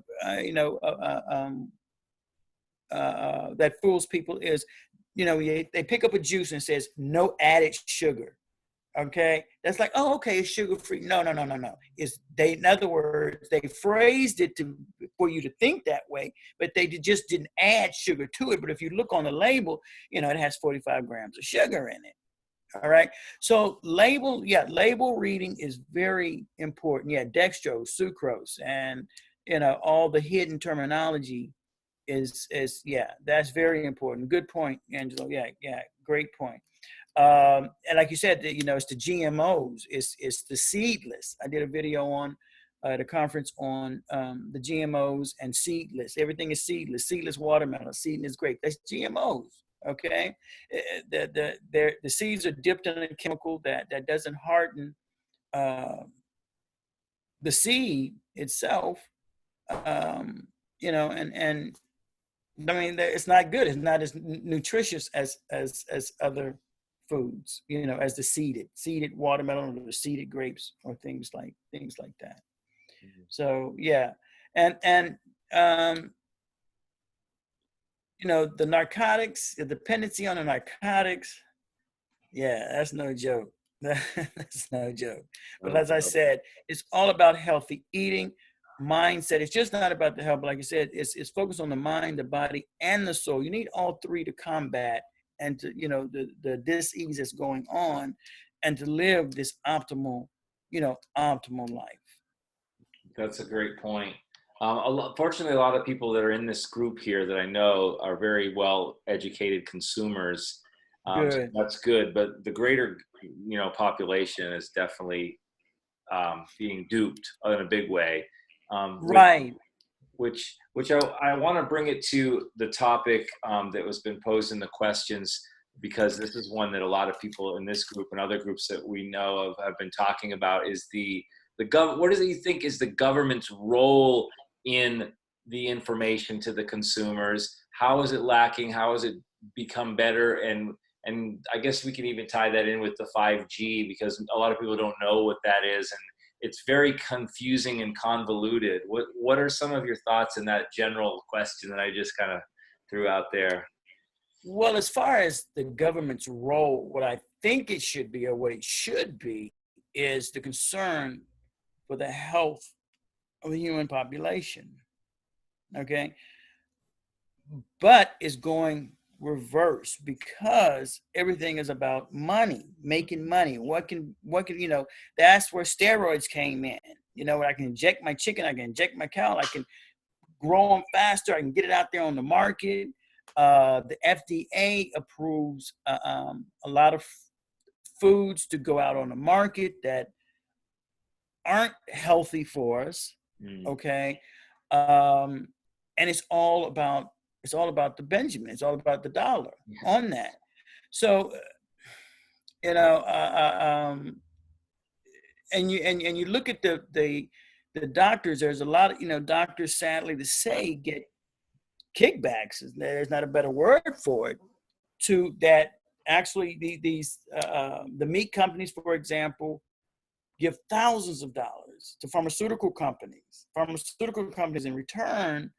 that fools people is, they pick up a juice and it says no added sugar. Okay, that's like, oh, okay, it's sugar free. No. In other words, they phrased it for you to think that way, but they just didn't add sugar to it. But if you look on the label, it has 45 grams of sugar in it. All right. So label reading is very important. Yeah, dextrose, sucrose, and all the hidden terminology is that's very important. Good point, Angelo. Yeah, great point. And like you said, it's the GMOs, it's the seedless. I did a video on at a conference on the GMOs and seedless. Everything is seedless. Seedless watermelon, seedless grape. That's GMOs. Okay, the seeds are dipped in a chemical that doesn't harden the seed itself. And I mean, it's not good. It's not as nutritious as other foods, as the seeded watermelon or the seeded grapes or things like that. So yeah, and the narcotics, the dependency on the narcotics, yeah, that's no joke. That's no joke. But as I said, it's all about healthy eating, mindset. It's just not about the health, but like I said, it's focused on the mind, the body, and the soul. You need all three to combat and to the dis-ease that's going on, and to live this optimal life. That's a great point. Fortunately, a lot of people that are in this group here that I know are very well educated consumers. So that's good, but the greater population is definitely being duped in a big way. Right. which I want to bring it to the topic that was been posed in the questions, because this is one that a lot of people in this group and other groups that we know of have been talking about, is what do you think is the government's role in the information to the consumers? How is it lacking? How has it become better? And I guess we can even tie that in with the 5G, because a lot of people don't know what that is, and it's very confusing and convoluted. What are some of your thoughts in that general question that I just kind of threw out there? Well, as far as the government's role, what I think it should be, or what it should be, is the concern for the health of the human population. Okay. But it's going reverse, because everything is about money, making money. What can, that's where steroids came in. I can inject my chicken, I can inject my cow, I can grow them faster, I can get it out there on the market. The FDA approves a lot of foods to go out on the market that aren't healthy for us. Okay. And it's all about the Benjamin. It's all about the dollar on that. So, and you look at the doctors. There's a lot of doctors, sadly to say, get kickbacks. There's not a better word for it. To that, actually, the meat companies, for example, give thousands of dollars to pharmaceutical companies. Pharmaceutical companies, in return,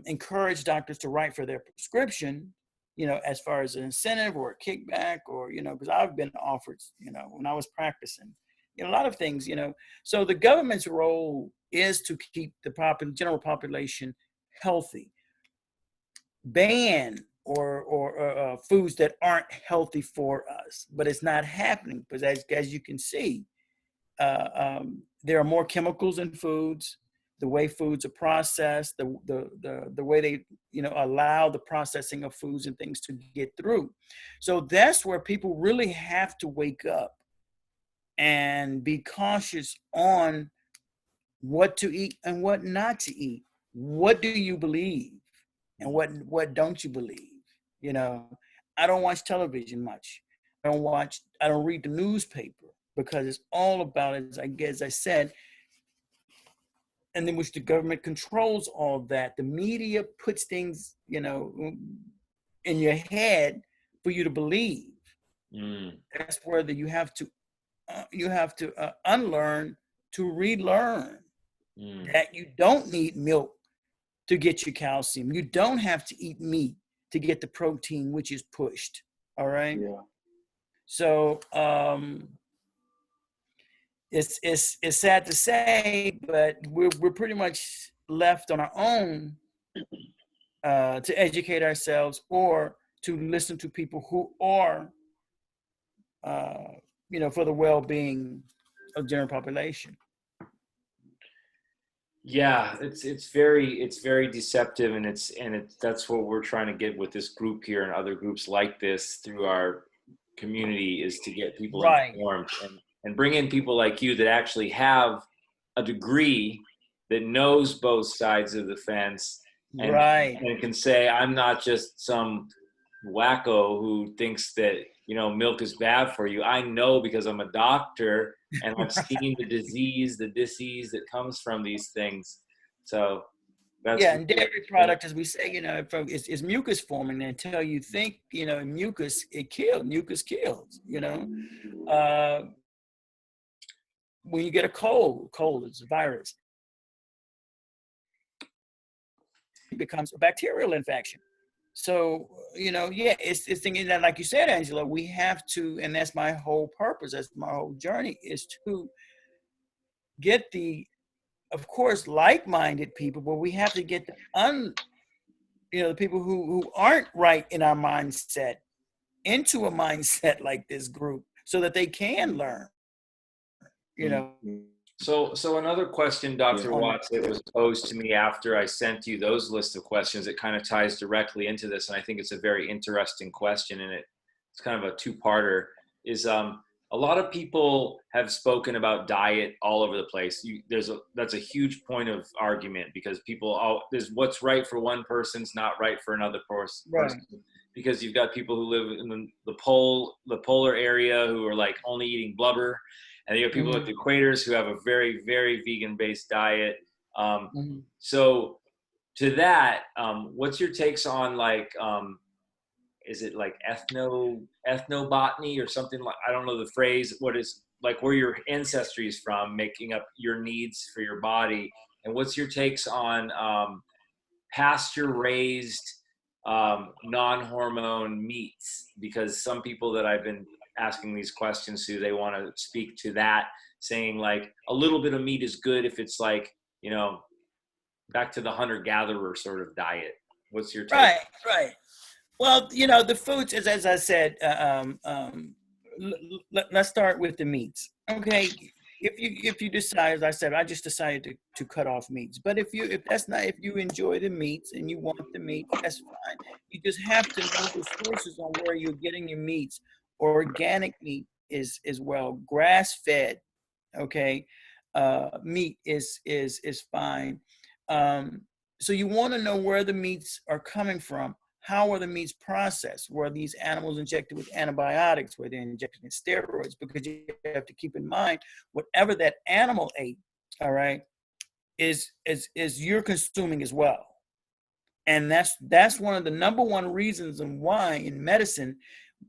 encourage doctors to write for their prescription, as far as an incentive or a kickback, or, because I've been offered, when I was practicing, a lot of things, So the government's role is to keep the general population healthy, ban or foods that aren't healthy for us, but it's not happening, because as you can see, there are more chemicals in foods. The way foods are processed, the way they allow the processing of foods and things to get through. So that's where people really have to wake up and be cautious on what to eat and what not to eat. What do you believe and what don't you believe? I don't watch television much. I don't read the newspaper, because it's all about, as I said, and in which the government controls all that. The media puts things, in your head for you to believe. That's where you have to unlearn to relearn that you don't need milk to get your calcium. You don't have to eat meat to get the protein, which is pushed. All right. Yeah. So it's sad to say, but we're pretty much left on our own to educate ourselves, or to listen to people who are for the well-being of the general population. Yeah, it's very deceptive, and that's what we're trying to get with this group here and other groups like this through our community, is to get people informed and bring in people like you that actually have a degree, that knows both sides of the fence, and can say, I'm not just some wacko who thinks that milk is bad for you. I know, because I'm a doctor and I've seen the disease that comes from these things. So that's and dairy product, as we say, is mucus forming. Until you think, mucus kills. When you get a cold is a virus. It becomes a bacterial infection. So, it's thinking that, like you said, Angela, we have to, and that's my whole purpose, that's my whole journey, is to get of course, like-minded people, but we have to get the people who aren't right in our mindset into a mindset like this group, so that they can learn, So another question, Dr. Watts, that was posed to me after I sent you those list of questions, that kind of ties directly into this, and I think it's a very interesting question, and it's kind of a two-parter, is a lot of people have spoken about diet all over the place. That's a huge point of argument, because there's what's right for one person's not right for another person. Right. Because you've got people who live in the polar area who are like only eating blubber, and you have people at the equators who have a very, very vegan-based diet. So to that, what's your takes on like, is it like ethnobotany or something like, I don't know the phrase, what is like where your ancestry is from, making up your needs for your body, and what's your takes on pasture raised non-hormone meats? Because some people that I've been asking these questions to, they want to speak to that, saying like a little bit of meat is good if it's like, you know, back to the hunter-gatherer sort of diet. What's your take? Right. Well, you know, the foods, as I said, let's start with the meats. Okay, if you decide, as I said, I just decided to cut off meats. But if you enjoy the meats and you want the meat, that's fine. You just have to know the sources on where you're getting your meats. Organic meat is well, grass fed. Okay, meat is fine. So you want to know where the meats are coming from. How are the meats processed? Were these animals injected with antibiotics? Were they injected with steroids? Because you have to keep in mind, whatever that animal ate, all right, is you're consuming as well. And that's one of the number one reasons and why in medicine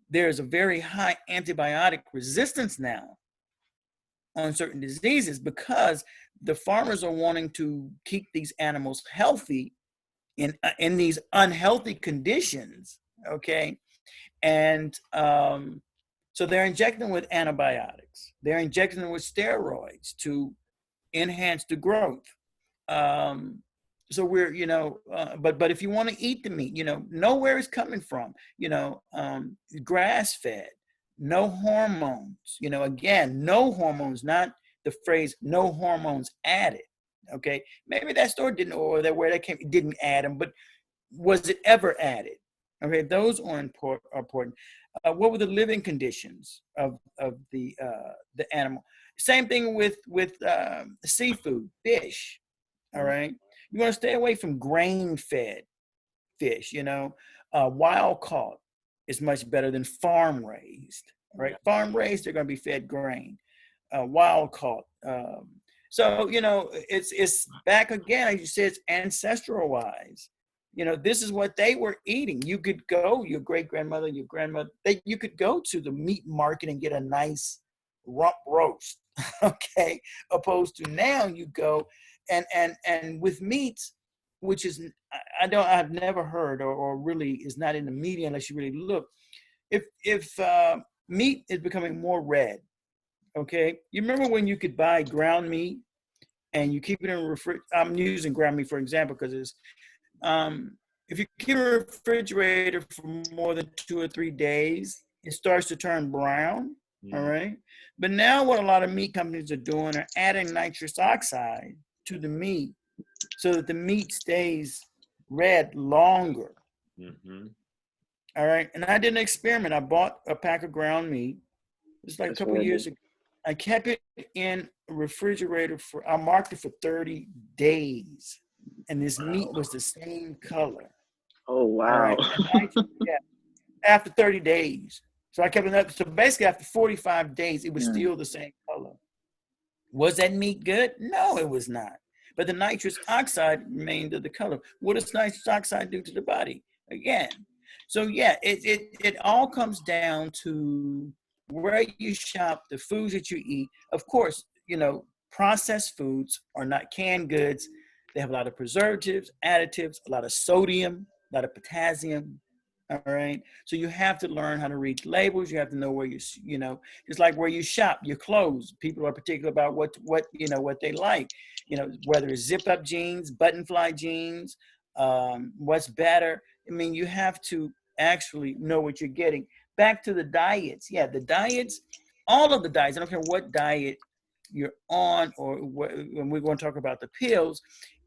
there's a very high antibiotic resistance now on certain diseases, because the farmers are wanting to keep these animals healthy in these unhealthy conditions, okay? And so they're injecting them with antibiotics. They're injecting them with steroids to enhance the growth. So we're, you know, but if you want to eat the meat, you know where it's coming from, you know, grass-fed, no hormones, you know, again, no hormones, not the phrase no hormones added. Okay, maybe that store didn't, or that where that came, didn't add them, but was it ever added? Okay, those are important. What were the living conditions of the animal? Same thing with seafood, fish. All right, you want to stay away from grain-fed fish. You know, wild caught is much better than farm raised. Right, farm raised, they're going to be fed grain. Wild caught. So, you know, it's back again, as you said, it's ancestral wise. You know, this is what they were eating. You could go, your great-grandmother, your grandmother, you could go to the meat market and get a nice rump roast, okay? Opposed to now you go and with meats, which is, I've never heard or really is not in the media unless you really look. If meat is becoming more red, okay, you remember when you could buy ground meat and you keep it in I'm using ground meat for example because it's if you keep it in a refrigerator for more than 2 or 3 days, it starts to turn brown. All right, but now what a lot of meat companies are doing are adding nitrous oxide to the meat so that the meat stays red longer. All right, and I did an experiment. I bought a pack of ground meat. It's like a couple of years ago. I kept it in a refrigerator I marked it for 30 days. And this meat was the same color. Oh, wow. Right? After 30 days. So I kept it up. So basically after 45 days, it was still the same color. Was that meat good? No, it was not. But the nitrous oxide remained of the color. What does nitrous oxide do to the body? Again. So yeah, it all comes down to where you shop, the foods that you eat. Of course, you know, processed foods are not canned goods. They have a lot of preservatives, additives, a lot of sodium, a lot of potassium. All right. So you have to learn how to read labels. You have to know where you know, just like where you shop, your clothes. People are particular about what they like. You know, whether it's zip up jeans, button fly jeans, what's better. I mean, you have to actually know what you're getting. Back to the diets. Yeah, the diets, all of the diets. I don't care what diet you're on or when we're going to talk about the pills,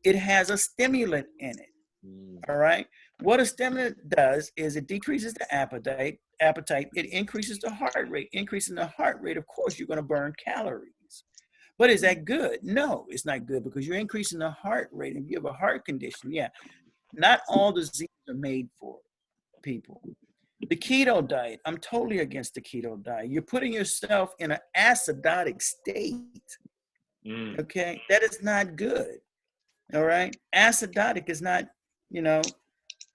it has a stimulant in it. All right. What a stimulant does is it decreases the appetite. It increases the heart rate. Increasing the heart rate, of course, you're going to burn calories. But is that good? No, it's not good, because you're increasing the heart rate. If you have a heart condition, yeah, not all diseases are made for people. The keto diet, I'm totally against the keto diet. You're putting yourself in an acidotic state. Okay, that is not good. All right, acidotic is not,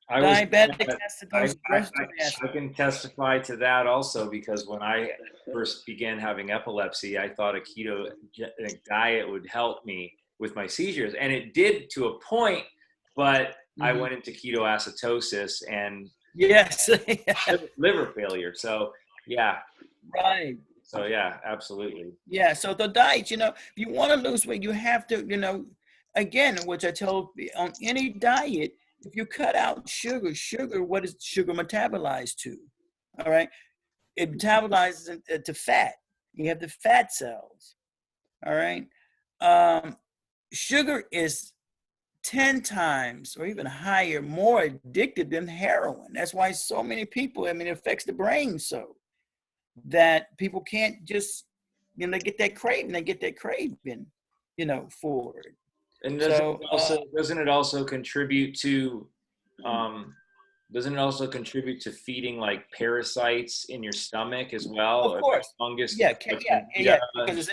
diabetic acidosis, respiratory acidosis. I can testify to that also, because when I first began having epilepsy, I thought a ketogenic diet would help me with my seizures, and it did to a point, but I went into ketoacidosis and yes, liver failure. So yeah, right. So yeah, absolutely. Yeah. So the diet, if you want to lose weight, you have to, again, which I told on any diet, if you cut out sugar, what is sugar metabolized to? All right. It metabolizes to fat. You have the fat cells. All right. Sugar is 10 times or even higher, more addictive than heroin. That's why so many people, it affects the brain so that people can't just, they get that craving, for it. And doesn't it also contribute to feeding like parasites in your stomach as well? Of course. Fungus. Because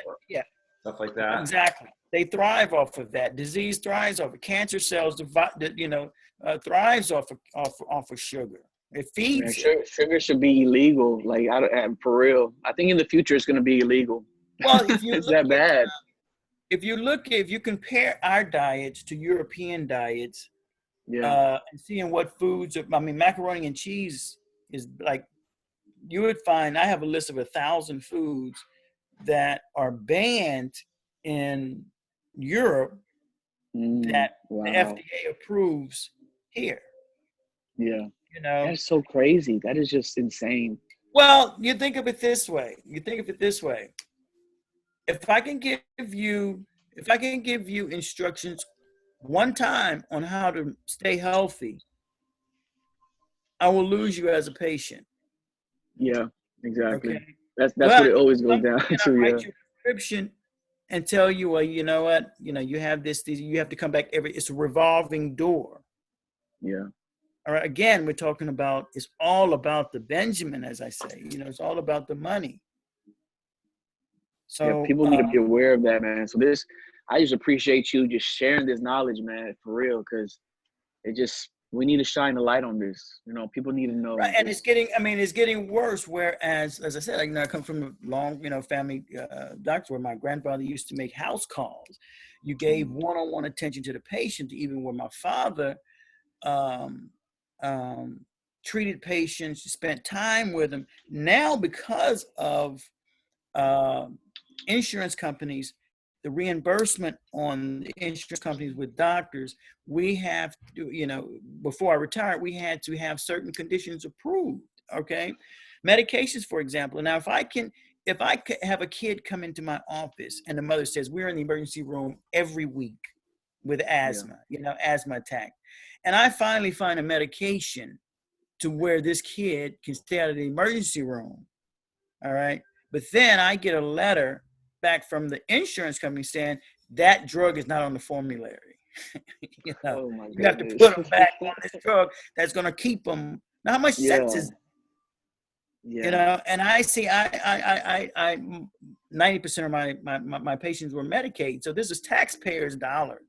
stuff like that. Exactly. They thrive off of that. Disease thrives off of cancer cells. Thrives off of sugar. It feeds. Sugar should be illegal. Like for real. I think in the future it's going to be illegal. Well, if you it's that bad. If you compare our diets to European diets, and seeing what foods, macaroni and cheese is like, you would find, I have a list of 1,000 foods that are banned in Europe that the FDA approves here. Yeah. That's so crazy. That is just insane. Well, you think of it this way. If I can give you instructions one time on how to stay healthy, I will lose you as a patient. Yeah, exactly. Okay? That's what it always goes down to. Write your prescription and tell you, well, you know what, you have this, you have to come back it's a revolving door. Yeah. All right. Again, we're talking about, it's all about the Benjamin, as I say. It's all about the money. So people need to be aware of that, man. So I just appreciate you just sharing this knowledge, man, for real, because we need to shine a light on this. People need to know. Right, and it's getting worse. Whereas, as I said, I come from a long, family doctor where my grandfather used to make house calls. You gave one-on-one attention to the patient, even where my father treated patients, spent time with them. Now, because of insurance companies, the reimbursement on the insurance companies with doctors, we have to, before I retired, we had to have certain conditions approved. Okay. Medications, for example. Now, if I have a kid come into my office and the mother says, we're in the emergency room every week with asthma, asthma attack. And I finally find a medication to where this kid can stay out of the emergency room. All right. But then I get a letter back from the insurance company saying that drug is not on the formulary. You have to put them back on this drug that's going to keep them. Now, how much sense is it? Yeah. And I see, I 90% of my patients were Medicaid. So this is taxpayers' dollars.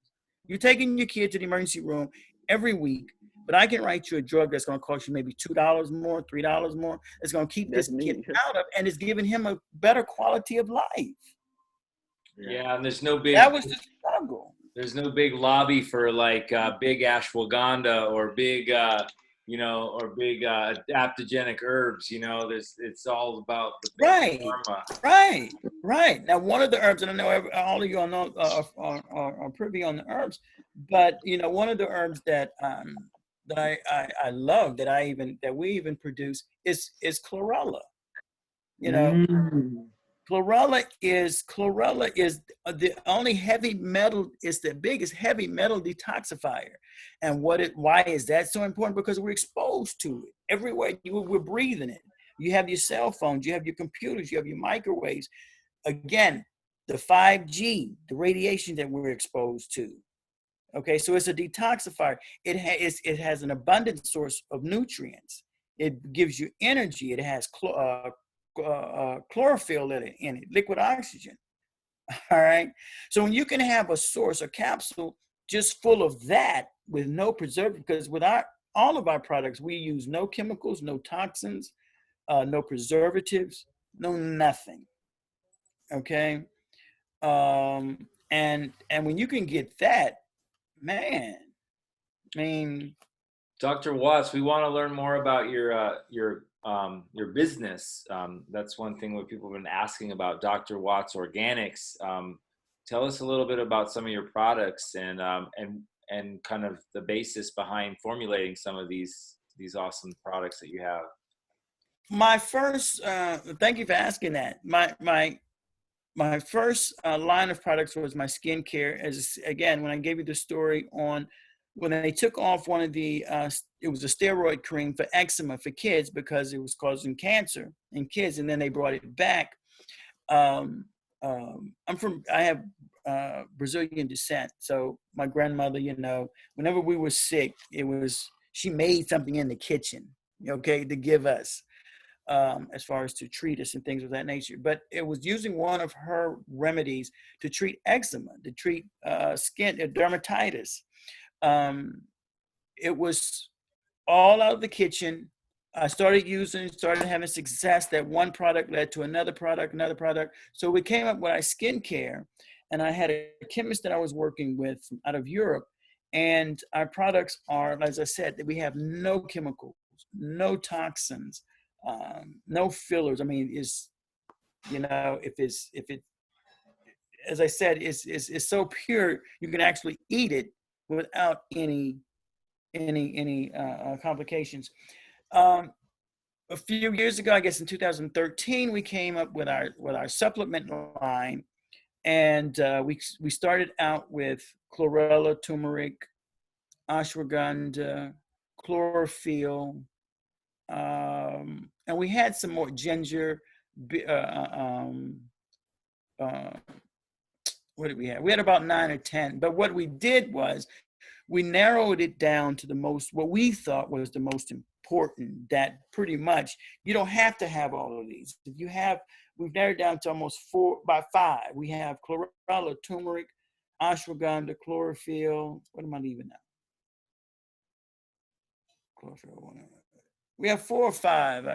You're taking your kid to the emergency room every week, but I can write you a drug that's going to cost you maybe $2 more, $3 more. It's going to keep this kid out of, and it's giving him a better quality of life. Yeah, and that was the struggle. There's no big lobby for like big ashwagandha or big adaptogenic herbs. It's all about the big pharma. Right. Now, one of the herbs, and I know all of you all know are privy on the herbs, but one of the herbs that I love, that we even produce is chlorella. Chlorella is the only heavy metal, is the biggest heavy metal detoxifier. And why is that so important? Because we're exposed to it everywhere. We're breathing it. You have your cell phones, you have your computers, you have your microwaves. Again, the 5G, the radiation that we're exposed to. Okay, so it's a detoxifier. It has an abundant source of nutrients. It gives you energy. It has chlorophyll in it, liquid oxygen. All right. So when you can have a source, a capsule just full of that with no preservative, because with all of our products, we use no chemicals, no toxins, no preservatives, no nothing. Okay. And when you can get that, man, I mean, Dr. Watts, we want to learn more about your business. That's one thing what people have been asking about. Dr. Watts Organics. Tell us a little bit about some of your products and kind of the basis behind formulating some of these awesome products that you have. My first, thank you for asking that. My first line of products was my skincare. As again, when I gave you the story on when they took off one of the, it was a steroid cream for eczema for kids because it was causing cancer in kids, and then they brought it back. I have Brazilian descent, so my grandmother, whenever we were sick, she made something in the kitchen, okay, to give us. As far as to treat us and things of that nature. But it was using one of her remedies to treat eczema, to treat skin dermatitis. It was all out of the kitchen. I started having success. That one product led to another product. So we came up with our skincare, and I had a chemist that I was working with out of Europe. And our products are, as I said, that we have no chemicals, no toxins, no fillers. I mean, as I said, it's so pure you can actually eat it without any complications. A few years ago, I guess in 2013, we came up with our supplement line, and we started out with chlorella, turmeric, ashwagandha, chlorophyll. And we had some more ginger. What did we have? We had about 9 or 10. But what we did was we narrowed it down to what we thought was the most important. That pretty much you don't have to have all of these. We've narrowed down to almost 5. We have chlorella, turmeric, ashwagandha, chlorophyll. What am I leaving out? Chlorophyll. We have 4 or 5.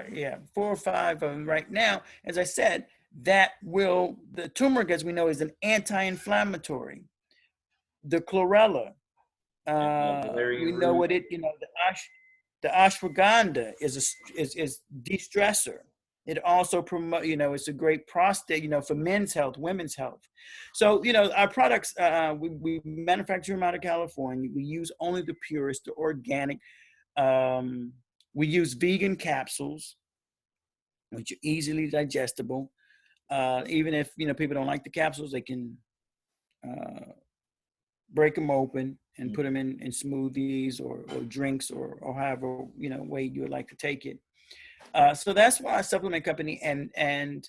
4 or 5 of them right now. As I said, the turmeric, as we know, is an anti-inflammatory. The chlorella, we know what the ashwagandha is de-stressor. It also promotes, it's a great prostate, for men's health, women's health. So, our products, we manufacture them out of California. We use only the purest, the organic. We use vegan capsules, which are easily digestible. Even if, people don't like the capsules, they can break them open and put them in smoothies or drinks or however, way you would like to take it. So that's why our supplement company and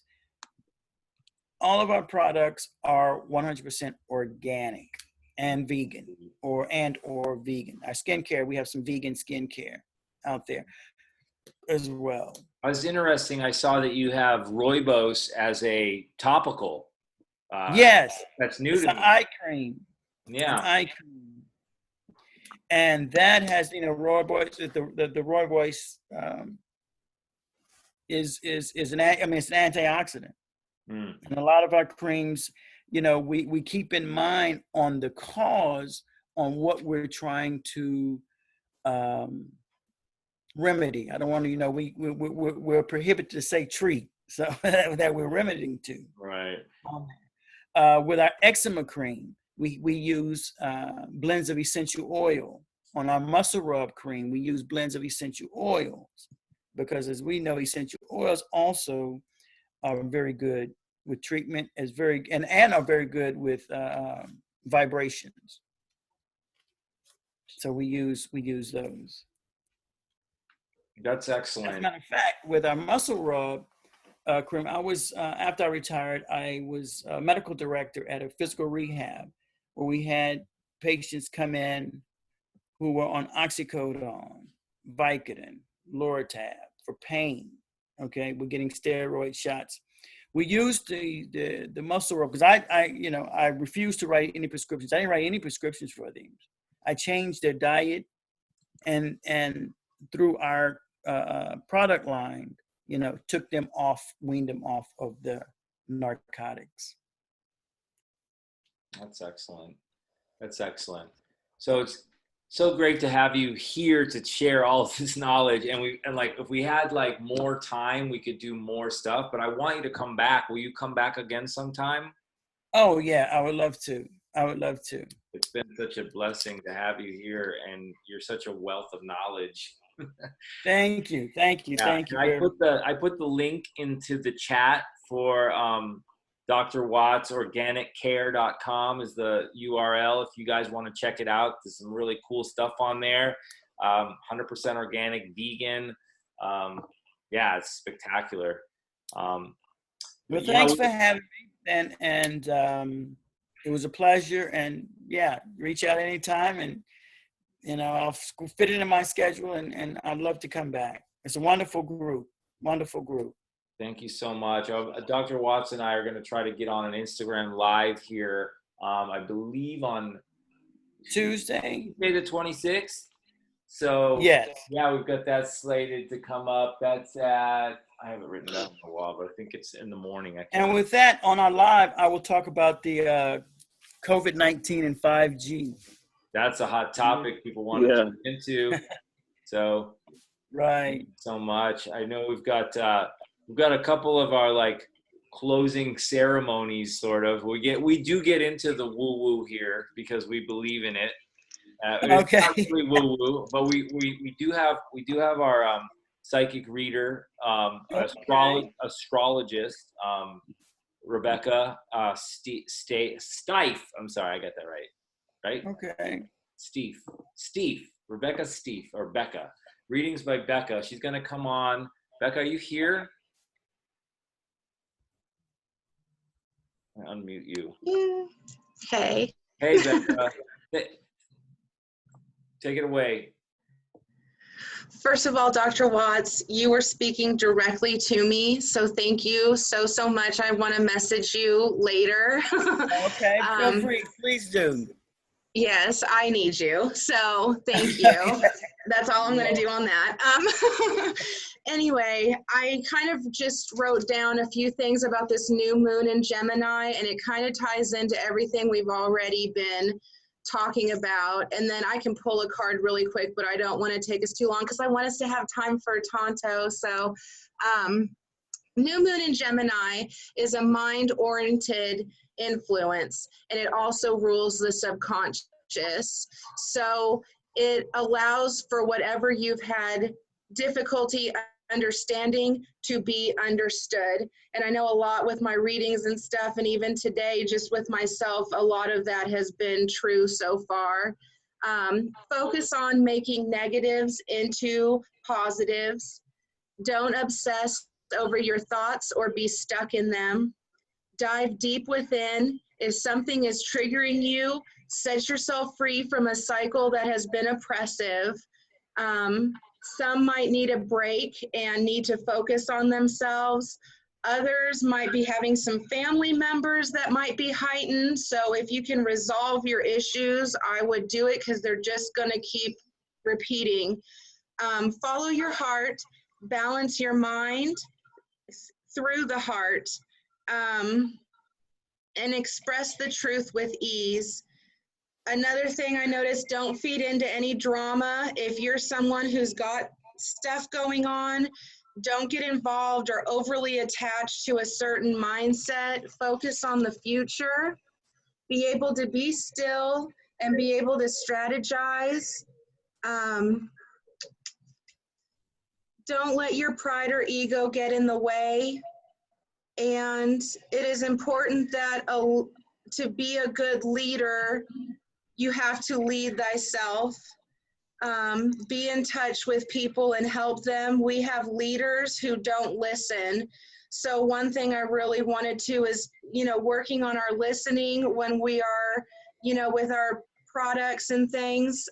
all of our products are 100% organic and vegan or vegan. Our skincare, we have some vegan skincare out there as well. It was interesting. I saw that you have Rooibos as a topical. Yes. That's new to me. It's an eye cream. Yeah. An eye cream. And that has, Rooibos, the Rooibos is it's an antioxidant. And a lot of our creams, we keep in mind on the cause, on what we're trying to remedy. I don't want to, we're prohibited to say treat, so that we're remedying to. Right. With our eczema cream, we use blends of essential oil. On our muscle rub cream, we use blends of essential oils because, as we know, essential oils also are very good with treatment, is very and are very good with vibrations. So we use those. That's As a excellent. matter of fact, with our muscle rub, Karim, I was after I retired, I was a medical director at a physical rehab where we had patients come in who were on oxycodone, Vicodin, Loratab for pain. Okay, we're getting steroid shots. We used the muscle rub because I refused to write any prescriptions. I didn't write any prescriptions for them. I changed their diet, and through our product line, took them off, weaned them off of the narcotics. That's excellent. That's excellent. So it's so great to have you here to share all of this knowledge. And like, if we had like more time, we could do more stuff, but I want you to come back. Will you come back again sometime? Oh yeah, I would love to. I would love to. It's been such a blessing to have you here, and you're such a wealth of knowledge. Thank you. Thank you. Yeah. Thank you. I put the link into the chat for Dr. Watts. Organiccare.com is the URL if you guys want to check it out. There's some really cool stuff on there. 100% organic, vegan. Yeah, it's spectacular. Well, thanks for having me, and it was a pleasure. And yeah, reach out anytime, and I'll fit it in my schedule, and I'd love to come back. It's a wonderful group. Wonderful group. Thank you so much. Dr. Watts and I are going to try to get on an Instagram live here, I believe on Tuesday the 26th. So yes. Yeah, we've got that slated to come up. That's at, I haven't written it down in a while, but I think it's in the morning. And with that, on our live, I will talk about the COVID-19 and 5G. That's a hot topic people want to jump into. So right. Thank you so much. I know we've got a couple of our like closing ceremonies sort of. We do get into the woo-woo here because we believe in it. Okay. It's not really woo-woo, but we do have our psychic reader, astrologist, Rebecca Stief. I'm sorry, I got that right? Okay. Stief. Rebecca Stief, or Becca. Readings by Becca. She's going to come on. Becca, are you here? I unmute you. Yeah. Hey. Hey, Becca. Take it away. First of all, Dr. Watts, you were speaking directly to me, so thank you so much. I want to message you later. Okay, feel free. Please do. Yes, I need you, so thank you. That's all I'm going to do on that. Anyway, I kind of just wrote down a few things about this new moon in Gemini, and it kind of ties into everything we've already been talking about. And then I can pull a card really quick, but I don't want to take us too long because I want us to have time for Tanto. So new moon in Gemini is a mind-oriented influence, and it also rules the subconscious. So it allows for whatever you've had difficulty understanding to be understood. And I know a lot with my readings and stuff, and even today, just with myself, a lot of that has been true so far. Focus on making negatives into positives. Don't obsess over your thoughts or be stuck in them. Dive deep within. If something is triggering you, set yourself free from a cycle that has been oppressive. Some might need a break and need to focus on themselves. Others might be having some family members that might be heightened. So if you can resolve your issues, I would do it because they're just going to keep repeating. Follow your heart, balance your mind through the heart, and express the truth with ease. Another thing I noticed, don't feed into any drama. If you're someone who's got stuff going on, don't get involved or overly attached to a certain mindset. Focus on the future. Be able to be still and be able to strategize. Don't let your pride or ego get in the way. And it is important that to be a good leader, you have to lead thyself. Be in touch with people and help them. We have leaders who don't listen. So one thing I really wanted to is, working on our listening when we are, with our products and things.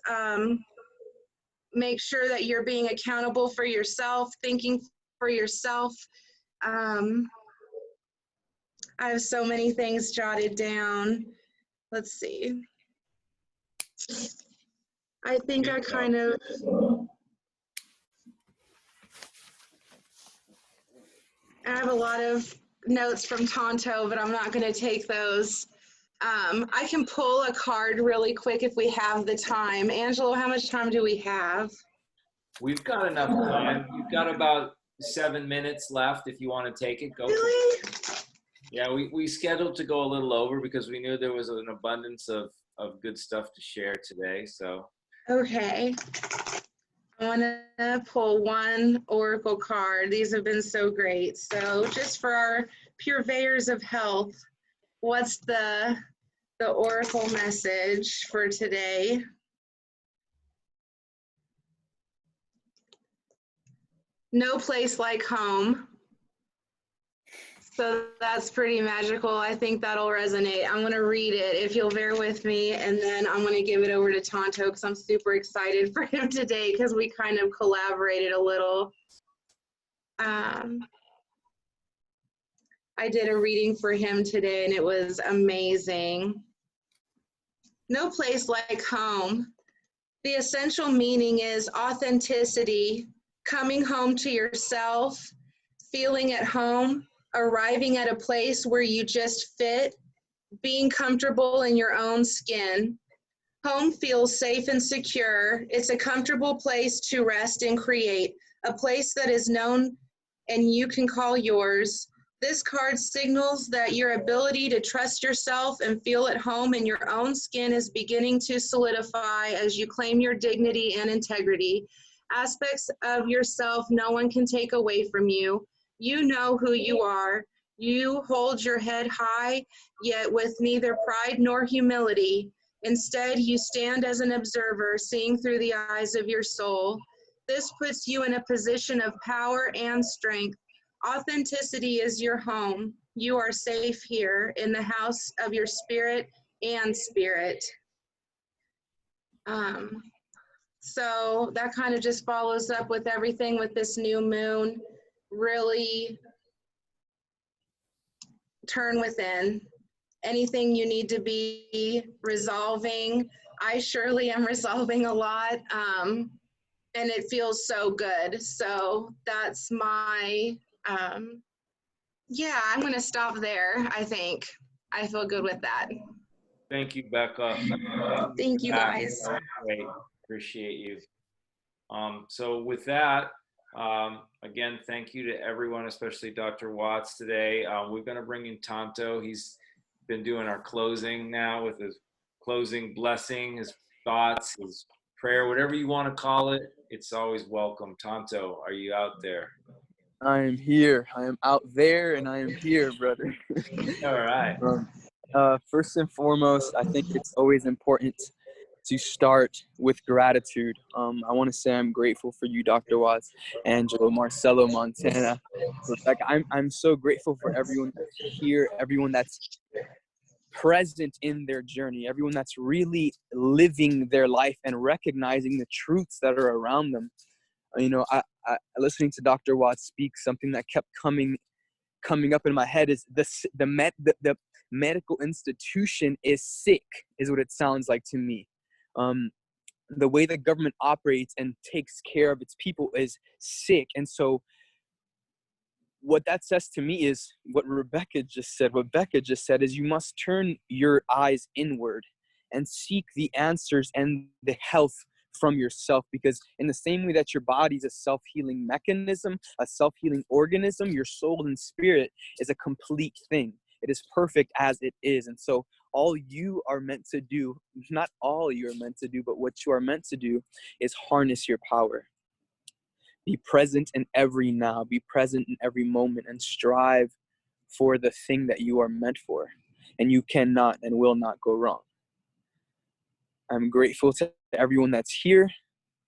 Make sure that you're being accountable for yourself, thinking for yourself. I have so many things jotted down. Let's see. I think I kind of, I have a lot of notes from Tanto, but I'm not going to take those. I can pull a card really quick if we have the time. Angelo, how much time do we have? We've got enough time. We've got about 7 minutes left. If you want to take it, go. Really? Yeah, we scheduled to go a little over because we knew there was an abundance of good stuff to share today. So. Okay. I want to pull one oracle card. These have been so great. So just for our purveyors of health, what's the oracle message for today? No place like home. So that's pretty magical. I think that'll resonate. I'm going to read it if you'll bear with me, and then I'm going to give it over to Tanto because I'm super excited for him today because we kind of collaborated a little. I did a reading for him today, and it was amazing. No place like home. The essential meaning is authenticity, coming home to yourself, feeling at home, arriving at a place where you just fit, being comfortable in your own skin. Home feels safe and secure. It's a comfortable place to rest and create, a place that is known and you can call yours. This card signals that your ability to trust yourself and feel at home in your own skin is beginning to solidify as you claim your dignity and integrity. Aspects of yourself no one can take away from you. You know who you are. You hold your head high, yet with neither pride nor humility. Instead, you stand as an observer, seeing through the eyes of your soul. This puts you in a position of power and strength. Authenticity is your home. You are safe here in the house of your spirit and spirit. So that kind of just follows up with everything with this new moon. Really turn within. Anything you need to be resolving, I surely am resolving a lot, and it feels so good. So that's my, yeah, I'm going to stop there, I think. I feel good with that. Thank you, Becca. Thank you, guys. Great. Appreciate you. So with that, again, thank you to everyone, especially Dr. Watts today. We're going to bring in Tanto. He's been doing our closing now with his closing blessing, his thoughts, his prayer, whatever you want to call it. It's always welcome. Tanto, are you out there? I am here. I am out there, and I am here, brother. All right. First and foremost, I think it's always important to start with gratitude. I want to say I'm grateful for you, Dr. Watts, Angelo, Marcelo, Montana. Like I'm so grateful for everyone that's here, everyone that's present in their journey, everyone that's really living their life and recognizing the truths that are around them. You know, I listening to Dr. Watts speak, something that kept coming up in my head is the medical institution is sick, is what it sounds like to me. The way the government operates and takes care of its people is sick. And so what that says to me is what Becca just said is you must turn your eyes inward and seek the answers and the health from yourself, because in the same way that your body is a self-healing mechanism, a self-healing organism, your soul and spirit is a complete thing. It is perfect as it is. And so all you are meant to do, not all you're meant to do, but what you are meant to do is harness your power. Be present in every now, be present in every moment, and strive for the thing that you are meant for, and you cannot and will not go wrong. I'm grateful to everyone that's here.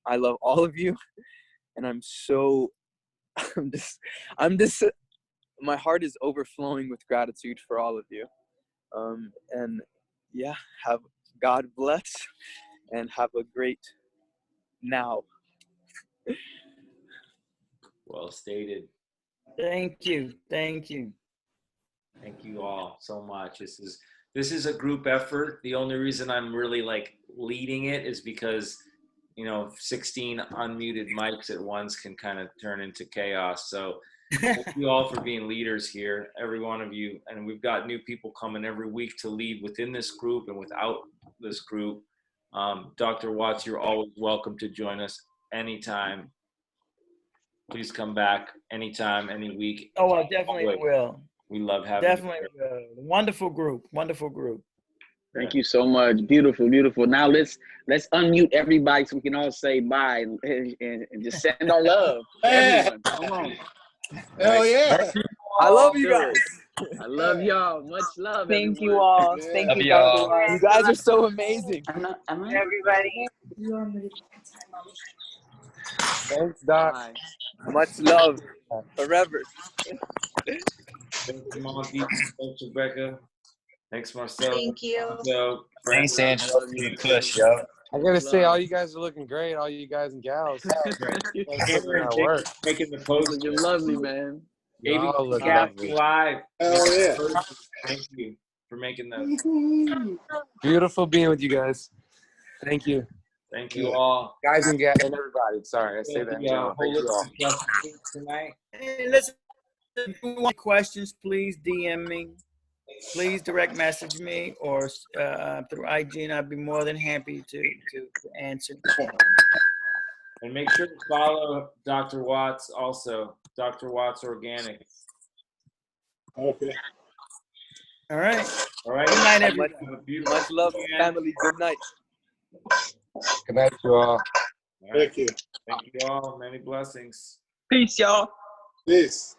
I love all of you, and I'm just my heart is overflowing with gratitude for all of you. And yeah, have God bless and have a great now. Well stated. Thank you. Thank you. Thank you all so much. This is a group effort. The only reason I'm really like leading it is because, you know, 16 unmuted mics at once can kind of turn into chaos. So thank you all for being leaders here, every one of you. And we've got new people coming every week to lead within this group and without this group. Dr. Watts, you're always welcome to join us anytime. Please come back anytime, any week. Oh, I definitely will. We love having Definitely you. Wonderful group. Wonderful group. Thank you so much. Beautiful, beautiful. Now let's unmute everybody so we can all say bye and just send our love to everyone. Come on. Hell yeah. I love you guys. I love y'all. Much love. Thank everyone. you all. Yeah. Thank Love you, y'all. Dr. You Watts. guys are so amazing. Everybody. Thanks, Doc. Bye. Much love forever. Thanks, Monty. Thanks, Becca. Thanks, Marcelo. Thank you. So, Thanks, Brandon. Angelo, for the push, yo. I gotta say, all you guys are looking great. All you guys and gals. You're Cameron, That thank you work. for making the post. looking lovely, man. Maybe Y'all look casting lovely. live. Hell yeah. Thank you for making those. Beautiful being with you guys. Thank you. Thank you all. Guys and everybody. Sorry, I say that. Thank you all. Thank you all. Tonight. Hey, listen, if you want questions, please DM me. Please direct message me or through IG, and I'd be more than happy to answer. And make sure to follow Dr. Watts also. Dr. Watts Organic. Okay. All right. All right. Good night, Have everyone. a beautiful Much love, weekend. family. Good night. Good night, you all. All right. Thank you. Thank you all. Many blessings. Peace, y'all. Peace.